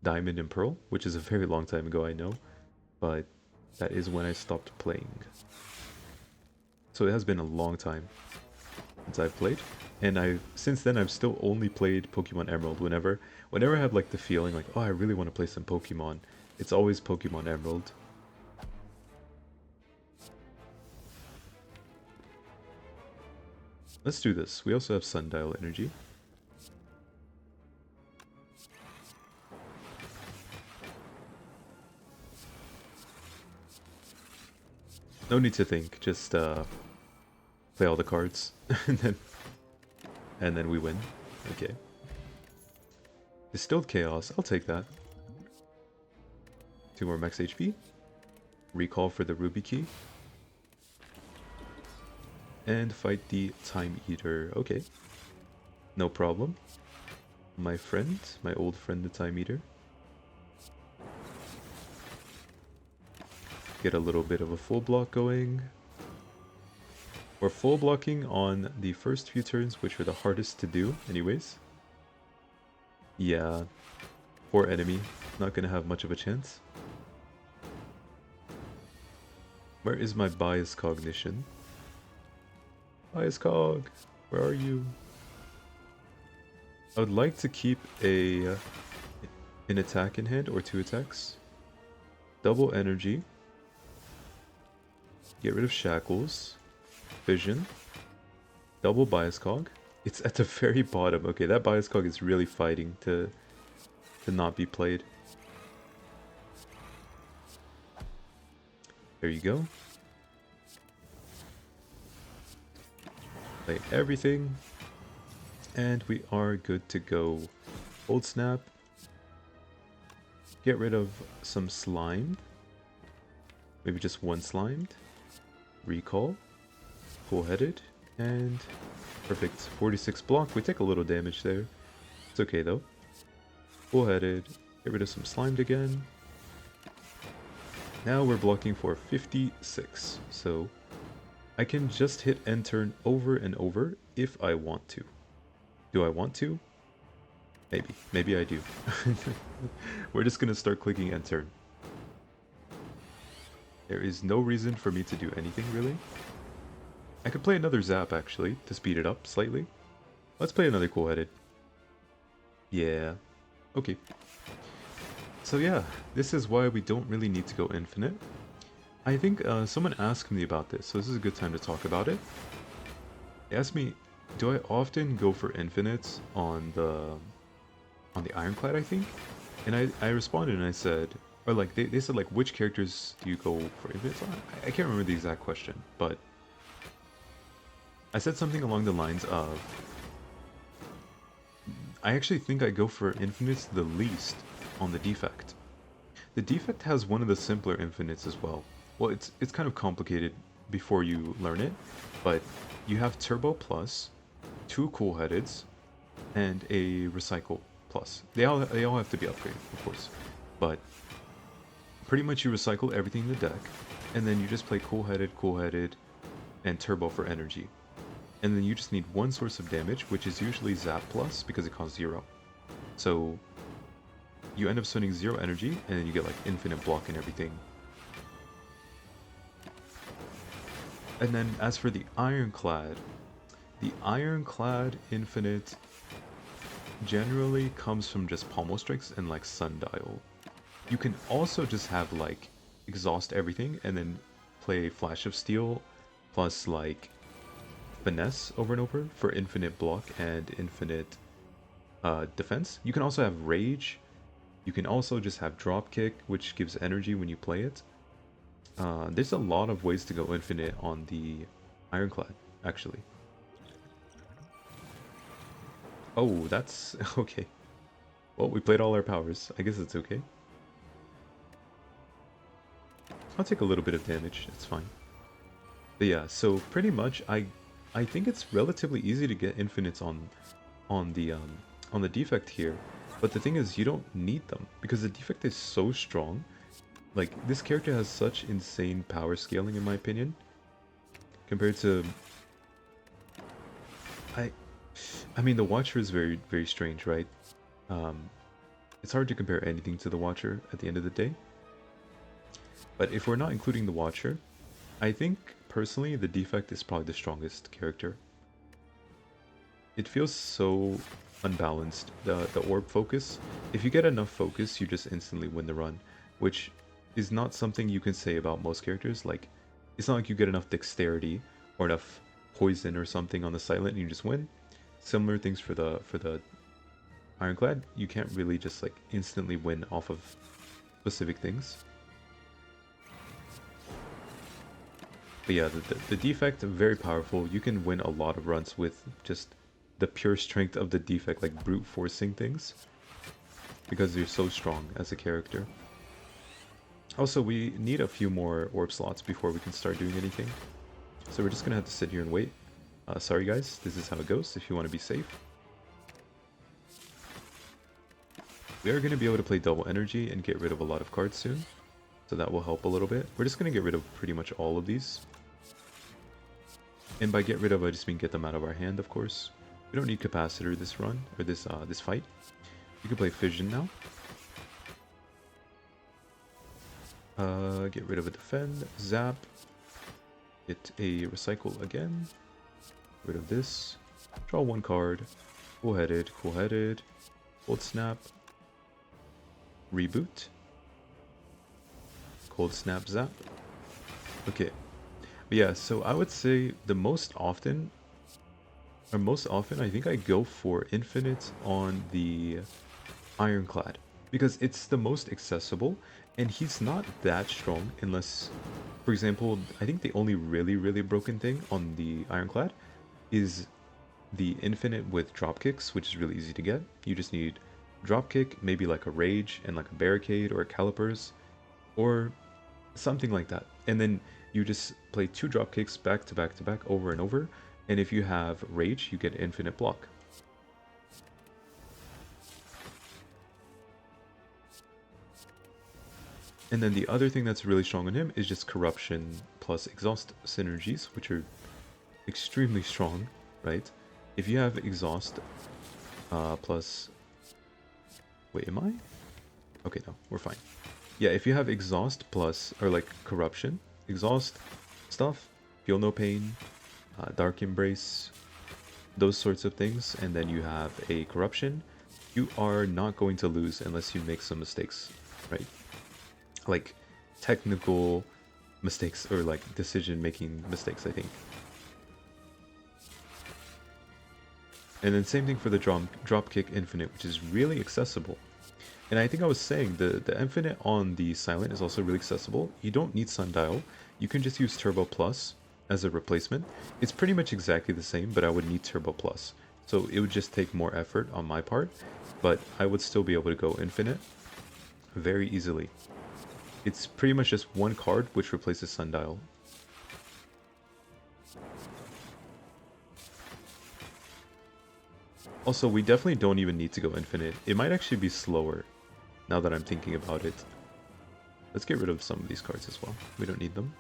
Diamond and Pearl, which is a very long time ago, I know, but that is when I stopped playing. So it has been a long time since I've played. And since then I've still only played Pokemon Emerald. Whenever I have like the feeling like, oh, I really want to play some Pokemon, it's always Pokemon Emerald. Let's do this. We also have Sundial energy. No need to think, just play all the cards and then we win. Okay. Distilled Chaos, I'll take that. 2 more max HP. Recall for the Ruby Key. And fight the Time Eater. Okay. No problem. My friend, my old friend the Time Eater. Get a little bit of a full block going. We're full blocking on the first few turns, which are the hardest to do anyways. Yeah, poor enemy, not gonna have much of a chance. Where is my bias cognition? Bias cog, where are you? I would like to keep an attack in hand, or 2 attacks. Double energy. Get rid of shackles. Vision. Double bias cog. It's at the very bottom. Okay, that bias cog is really fighting to not be played. There you go. Play everything. And we are good to go. Old Snap. Get rid of some Slimed. Maybe just 1 Slimed. Recall. Cool-headed. And perfect. 46 block. We take a little damage there. It's okay though. Cool-headed. Get rid of some Slimed again. Now we're blocking for 56. So I can just hit end turn over and over if I want to. Do I want to? Maybe. Maybe I do. We're just gonna start clicking end turn. There is no reason for me to do anything really. I could play another Zap actually to speed it up slightly. Let's play another Cool-headed. Yeah. Okay. So yeah, this is why we don't really need to go infinite. I think someone asked me about this, so this is a good time to talk about it. They asked me, do I often go for infinites on the Ironclad, I think? And I responded and I said, or like they said like, which characters do you go for infinites on? I can't remember the exact question, but I said something along the lines of, I actually think I go for infinites the least on the Defect. The Defect has one of the simpler infinites as well. Well, it's kind of complicated before you learn it, but you have Turbo Plus, 2 Cool-headeds, and a Recycle Plus. They all have to be upgraded, of course, but pretty much you recycle everything in the deck, and then you just play Cool-headed, and Turbo for energy. And then you just need 1 source of damage, which is usually Zap Plus, because it costs 0. So you end up spending 0 energy, and then you get like infinite block and everything. And then as for the Ironclad, The Ironclad Infinite generally comes from just Pommel Strikes and like Sundial. You can also just have like exhaust everything and then play Flash of Steel plus like Finesse over and over for infinite block and infinite defense. You can also have Rage. You can also just have Dropkick, which gives energy when you play it. There's a lot of ways to go infinite on the Ironclad, actually. Oh, that's okay. Well, we played all our powers. I guess it's okay. I'll take a little bit of damage. It's fine. But yeah, so pretty much, I think it's relatively easy to get infinites on the defect here. But the thing is, you don't need them because the defect is so strong. Like, this character has such insane power scaling, in my opinion, compared to... I mean, the Watcher is very, very strange, right? It's hard to compare anything to the Watcher at the end of the day. But if we're not including the Watcher, I think, personally, the Defect is probably the strongest character. It feels so unbalanced. The orb focus, if you get enough focus, you just instantly win the run, which is not something you can say about most characters. Like, it's not like you get enough dexterity or enough poison or something on the silent and you just win. Similar things for the Ironclad. You can't really just like instantly win off of specific things. But yeah, the defect, very powerful. You can win a lot of runs with just the pure strength of the defect, like brute forcing things, because you're so strong as a character. Also, we need a few more orb slots before we can start doing anything. So we're just gonna have to sit here and wait. Sorry guys, this is how it goes if you want to be safe. We are going to be able to play double energy and get rid of a lot of cards soon. So that will help a little bit. We're just going to get rid of pretty much all of these. And by get rid of, I just mean get them out of our hand, of course. We don't need Capacitor this run, or this fight. You can play Fission now. Get rid of a Defend, Zap. Get a Recycle again. Rid of this. Draw one card. Cool-headed, cool-headed. Cold Snap. Reboot. Cold Snap Zap. Okay. But yeah, so I would say the most often I think I go for Infinite on the Ironclad. Because it's the most accessible, and he's not that strong unless, for example, I think the only really broken thing on the Ironclad is the Infinite with Dropkicks, which is really easy to get. You just need Dropkick, maybe like a Rage and like a Barricade or a Calipers, or something like that. And then you just play 2 Dropkicks back to back to back over and over, and if you have Rage, you get Infinite Block. And then the other thing that's really strong on him is just Corruption plus Exhaust synergies, which are extremely strong, right? If you have Exhaust plus... Wait, am I? Okay, no, we're fine. Yeah, if you have Exhaust plus, or like Corruption, Exhaust stuff, Feel No Pain, Dark Embrace, those sorts of things, and then you have a Corruption, you are not going to lose unless you make some mistakes, right? Like, technical mistakes, or like decision-making mistakes, I think. And then same thing for the Dropkick Infinite, which is really accessible. And I think I was saying, the Infinite on the Silent is also really accessible. You don't need Sundial. You can just use Turbo Plus as a replacement. It's pretty much exactly the same, but I would need Turbo Plus. So it would just take more effort on my part, but I would still be able to go Infinite very easily. It's pretty much just one card which replaces Sundial. Also, we definitely don't even need to go Infinite. It might actually be slower, now that I'm thinking about it. Let's get rid of some of these cards as well. We don't need them.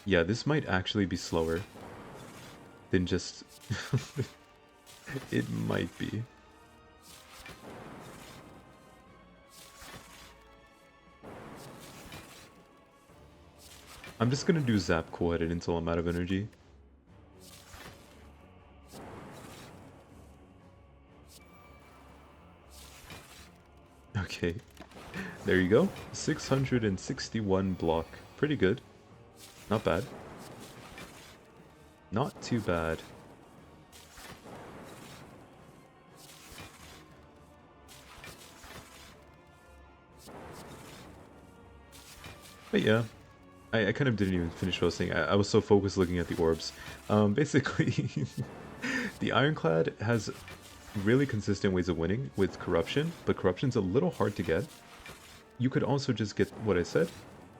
Yeah, this might actually be slower than just... It might be. I'm just gonna do Zap Cool-Headed until I'm out of energy. Okay, there you go. 661 block. Pretty good. Not bad. Not too bad. But yeah, I kind of didn't even finish what I was saying. I was so focused looking at the orbs. Basically, the Ironclad has really consistent ways of winning with Corruption, but Corruption's a little hard to get. You could also just get what I said.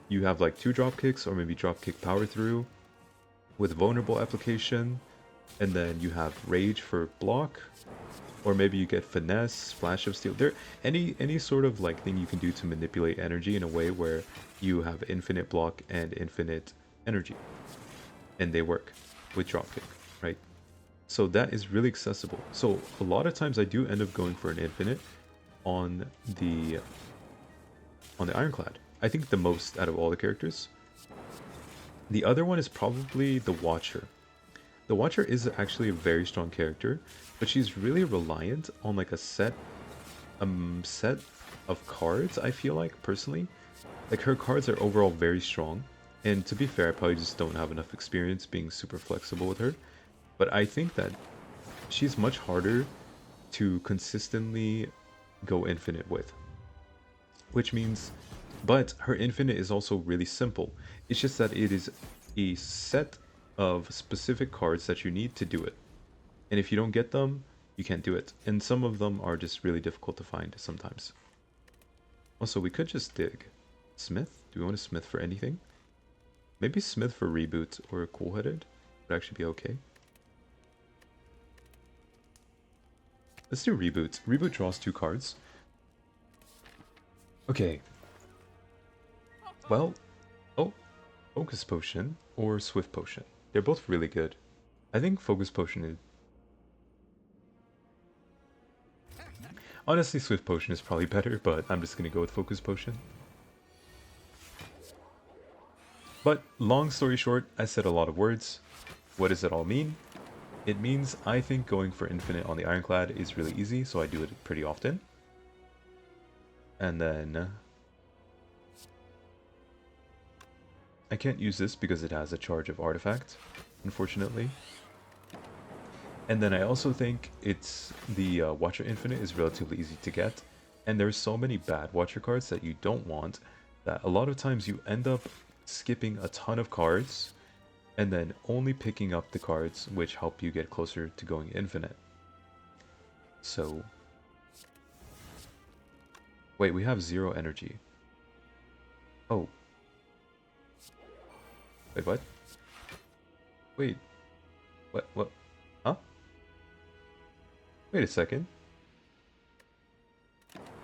You have like 2 drop kicks or maybe drop kick power through with vulnerable application, and then you have Rage for block, or maybe you get Finesse, Flash of Steel. There, any sort of like thing you can do to manipulate energy in a way where you have infinite block and infinite energy, and they work with dropkick, right? So that is really accessible. So a lot of times I do end up going for an infinite on the Ironclad. I think the most out of all the characters. The other one is probably the Watcher. The Watcher is actually a very strong character, but she's really reliant on like a set of cards, I feel like, personally. Like, her cards are overall very strong, and to be fair, I probably just don't have enough experience being super flexible with her. But I think that she's much harder to consistently go infinite with. Which means, but her infinite is also really simple. It's just that it is a set of specific cards that you need to do it. And if you don't get them, you can't do it. And some of them are just really difficult to find sometimes. Also, we could just dig. Smith? Do we want to Smith for anything? Maybe Smith for reboot or cool-headed would actually be okay. Let's do reboot. Reboot draws 2 cards. Okay. Well, oh, Focus Potion or Swift Potion. They're both really good. I think Focus Potion is... Honestly, Swift Potion is probably better, but I'm just gonna go with Focus Potion. But, long story short, I said a lot of words. What does it all mean? It means I think going for infinite on the Ironclad is really easy, so I do it pretty often. And then... I can't use this because it has a charge of artifact, unfortunately. And then I also think it's the Watcher Infinite is relatively easy to get. And there's so many bad Watcher cards that you don't want that a lot of times you end up skipping a ton of cards and then only picking up the cards which help you get closer to going infinite. So... Wait, we have 0 energy. Oh. Wait, what? Wait. What? Huh? Wait a second.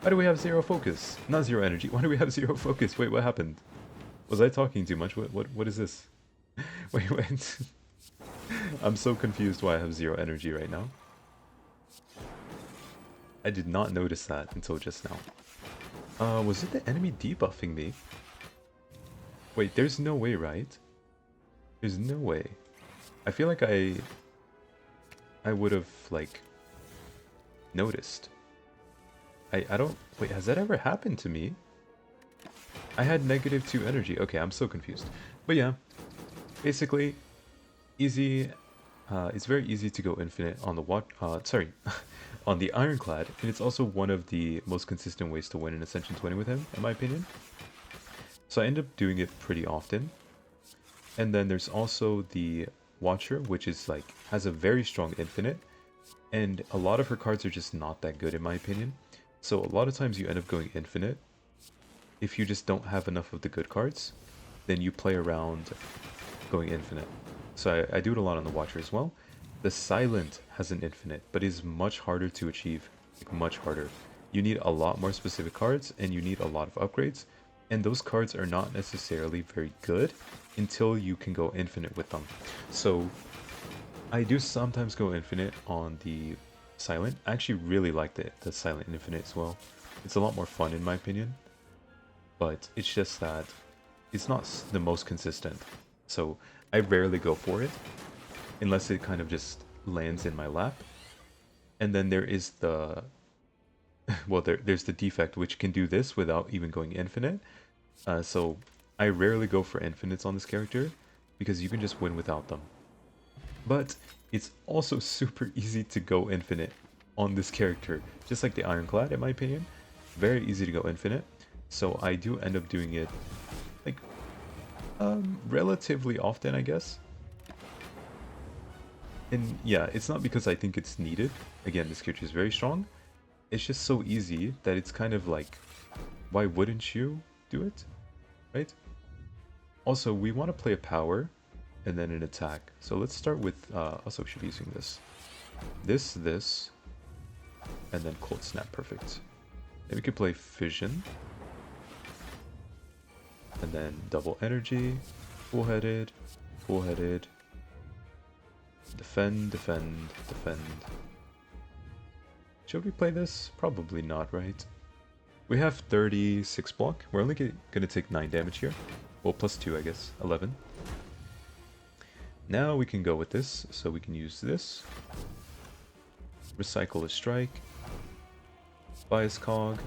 Why do we have 0 focus? Not 0 energy. Why do we have 0 focus? Wait, what happened? Was I talking too much? What is this? Wait. I'm so confused why I have 0 energy right now. I did not notice that until just now. Was it the enemy debuffing me? Wait, there's no way, right? There's no way. I feel like I would have, like, noticed. I don't... Wait, has that ever happened to me? I had -2 energy. Okay, I'm so confused. But yeah, basically, easy... it's very easy to go infinite on the on the Ironclad, and it's also one of the most consistent ways to win an Ascension 20 with him, in my opinion. So I end up doing it pretty often. And then there's also the Watcher, which is like, has a very strong infinite, and a lot of her cards are just not that good in my opinion. So a lot of times you end up going infinite. If you just don't have enough of the good cards, then you play around going infinite. So I do it a lot on the Watcher as well. The Silent has an infinite, but is much harder to achieve, like much harder. You need a lot more specific cards, and you need a lot of upgrades, and those cards are not necessarily very good until you can go infinite with them. So I do sometimes go infinite on the Silent. I actually really like the Silent Infinite as well. It's a lot more fun in my opinion. But it's just that it's not the most consistent. So I rarely go for it unless it kind of just lands in my lap. And then there is the well, there's the defect which can do this without even going infinite. So I rarely go for infinites on this character because you can just win without them. But it's also super easy to go infinite on this character, just like the Ironclad in my opinion. Very easy to go infinite. So I do end up doing it like relatively often, I guess. And yeah, it's not because I think it's needed. Again, this character is very strong. It's just so easy that it's kind of like, why wouldn't you do it? Right? Also, we want to play a power and then an attack. So let's start with, also we should be using this. This, and then Cold Snap, perfect. Then we could play Fission. And then Double Energy, Full-Headed, Full-Headed, Defend, Defend, Defend. Should we play this? Probably not, right? We have 36 block. We're only gonna take 9 damage here. Well, plus 2, I guess. 11. Now we can go with this, so we can use this. Recycle a strike. Bias cog.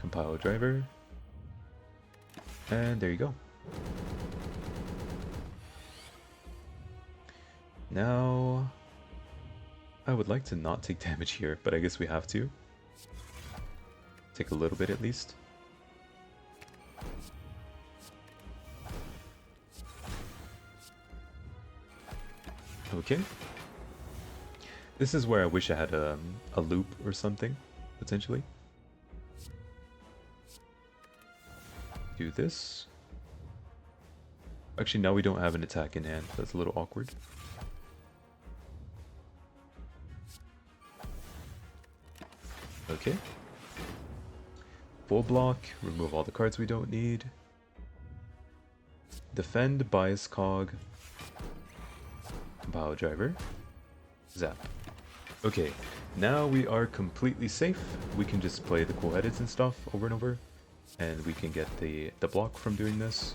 Compile a driver. And there you go. Now, I would like to not take damage here, but I guess we have to. Take a little bit at least. Okay. This is where I wish I had a loop or something, potentially. Do this. Actually, now we don't have an attack in hand. That's a little awkward. Okay. Full block, remove all the cards we don't need. Defend, bias cog, bow driver, zap. Okay, now we are completely safe. We can just play the cool edits and stuff over and over, and we can get the block from doing this.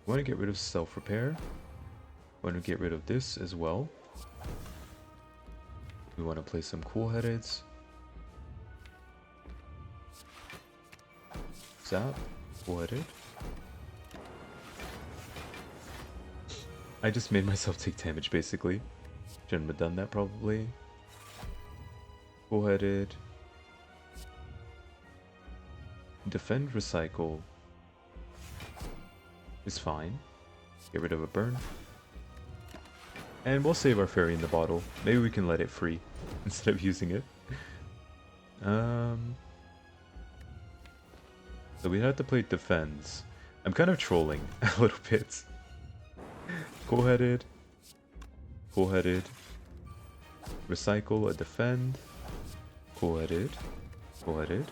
We want to get rid of self-repair. We want to get rid of this as well. We want to play some cool headeds. Zap, cool-headed. I just made myself take damage basically. Shouldn't have done that probably. Cool-headed. Defend, recycle is fine. Get rid of a burn. And we'll save our fairy in the bottle. Maybe we can let it free instead of using it. So we have to play defense. I'm kind of trolling a little bit. Cool-headed. Cool-headed. Recycle a defend. Cool-headed. Cool-headed.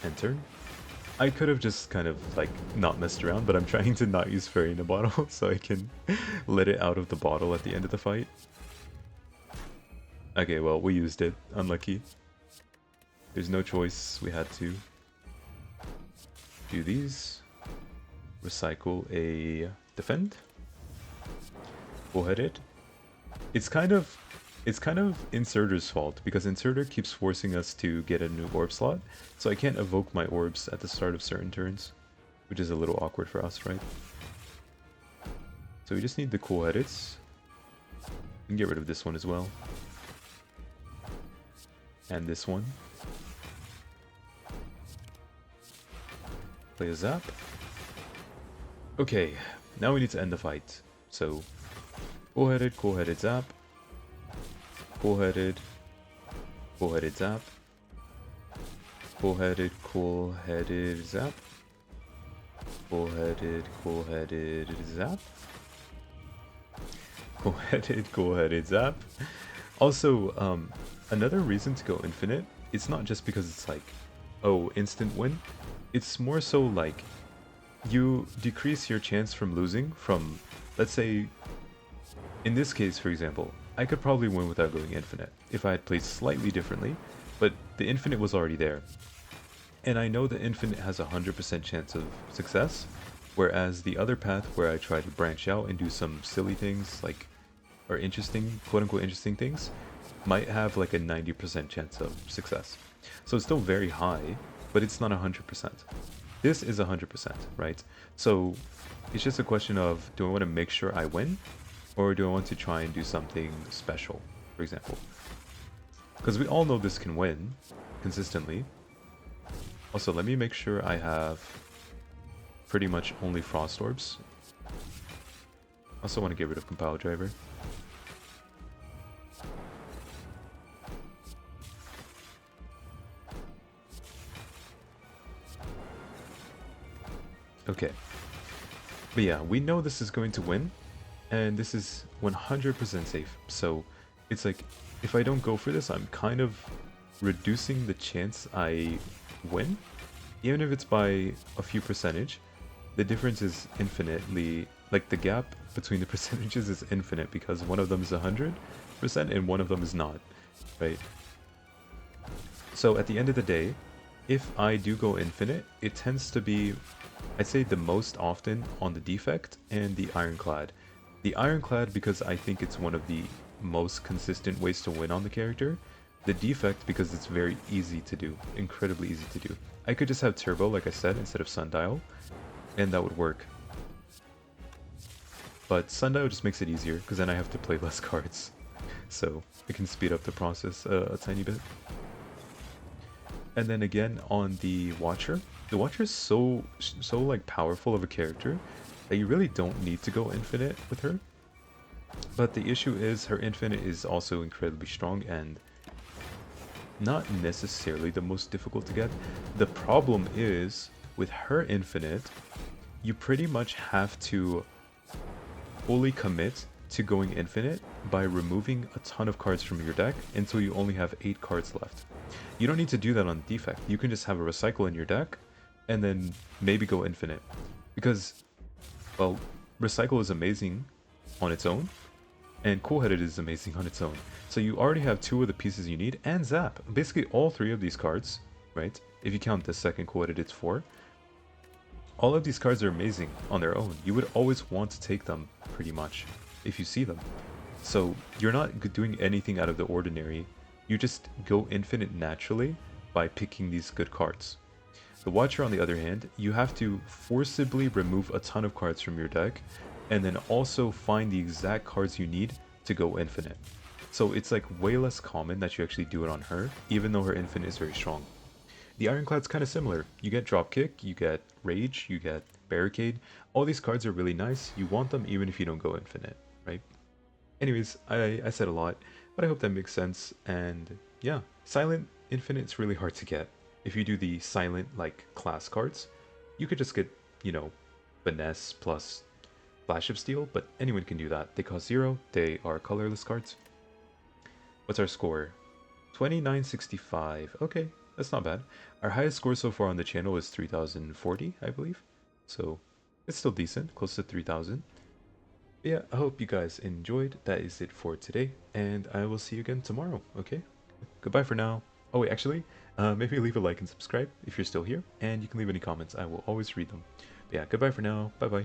Enter. I could have just kind of like not messed around, but I'm trying to not use fairy in the bottle so I can let it out of the bottle at the end of the fight. Okay, well, we used it. Unlucky. There's no choice. We had to do these. Recycle a defend. Full-headed. It's kind of Inserter's fault because Inserter keeps forcing us to get a new orb slot, so I can't evoke my orbs at the start of certain turns, which is a little awkward for us, right? So we just need the cool edits. We can get rid of this one as well. And this one. Play a zap. Okay, now we need to end the fight. So, cool-headed zap. Cool-headed zap. Cool-headed zap. Cool-headed zap. Cool-headed zap. Also, another reason to go infinite, it's not just because it's like, oh, instant win. It's more so like, you decrease your chance from losing from, let's say, in this case, for example, I could probably win without going infinite if I had played slightly differently, but the infinite was already there. And I know the infinite has a 100% chance of success, whereas the other path where I try to branch out and do some silly things like, or interesting, quote unquote interesting things, might have like a 90% chance of success. So it's still very high, but it's not 100%. This is 100%, right? So it's just a question of, do I want to make sure I win, or do I want to try and do something special, for example? Because we all know this can win consistently. Also, let me make sure I have pretty much only frost orbs. Also want to get rid of compile driver. Okay. But yeah, we know this is going to win, and this is 100% safe. So it's like, if I don't go for this, I'm kind of reducing the chance I win. Even if it's by a few percentage, the difference is infinitely, like the gap between the percentages is infinite because one of them is 100% and one of them is not, right? So at the end of the day, if I do go infinite, it tends to be, I'd say the most often on the Defect and the Ironclad. The Ironclad because I think it's one of the most consistent ways to win on the character. The Defect because it's very easy to do, incredibly easy to do. I could just have Turbo, like I said, instead of Sundial, and that would work. But Sundial just makes it easier, because then I have to play less cards. So it can speed up the process a tiny bit. And then again, on the Watcher is so like powerful of a character that you really don't need to go infinite with her. But the issue is her infinite is also incredibly strong and not necessarily the most difficult to get. The problem is, with her infinite, you pretty much have to fully commit to going infinite by removing a ton of cards from your deck until you only have 8 cards left. You don't need to do that on Defect. You can just have a recycle in your deck and then maybe go infinite. Because, well, recycle is amazing on its own, and Cool-Headed is amazing on its own. So you already have 2 of the pieces you need, and Zap. Basically all 3 of these cards, right? If you count the second Cool-Headed, it's 4. All of these cards are amazing on their own. You would always want to take them, pretty much, if you see them. So you're not doing anything out of the ordinary. You just go infinite naturally by picking these good cards. The Watcher, on the other hand, you have to forcibly remove a ton of cards from your deck, and then also find the exact cards you need to go infinite. So it's like way less common that you actually do it on her, even though her infinite is very strong. The Ironclad's kind of similar. You get Dropkick, you get Rage, you get Barricade. All these cards are really nice. You want them even if you don't go infinite, right? Anyways, I said a lot, but I hope that makes sense. And yeah, Silent Infinite's really hard to get. If you do the Silent, like, class cards, you could just get, you know, Finesse plus Flash of Steel, but anyone can do that. They cost 0, they are colorless cards. What's our score? 2965. Okay, that's not bad. Our highest score so far on the channel is 3040, I believe. So it's still decent, close to 3000. Yeah, I hope you guys enjoyed. That is it for today, and I will see you again tomorrow, okay? Goodbye for now. Oh wait, actually, maybe leave a like and subscribe if you're still here, and you can leave any comments. I will always read them. But yeah, goodbye for now. Bye-bye.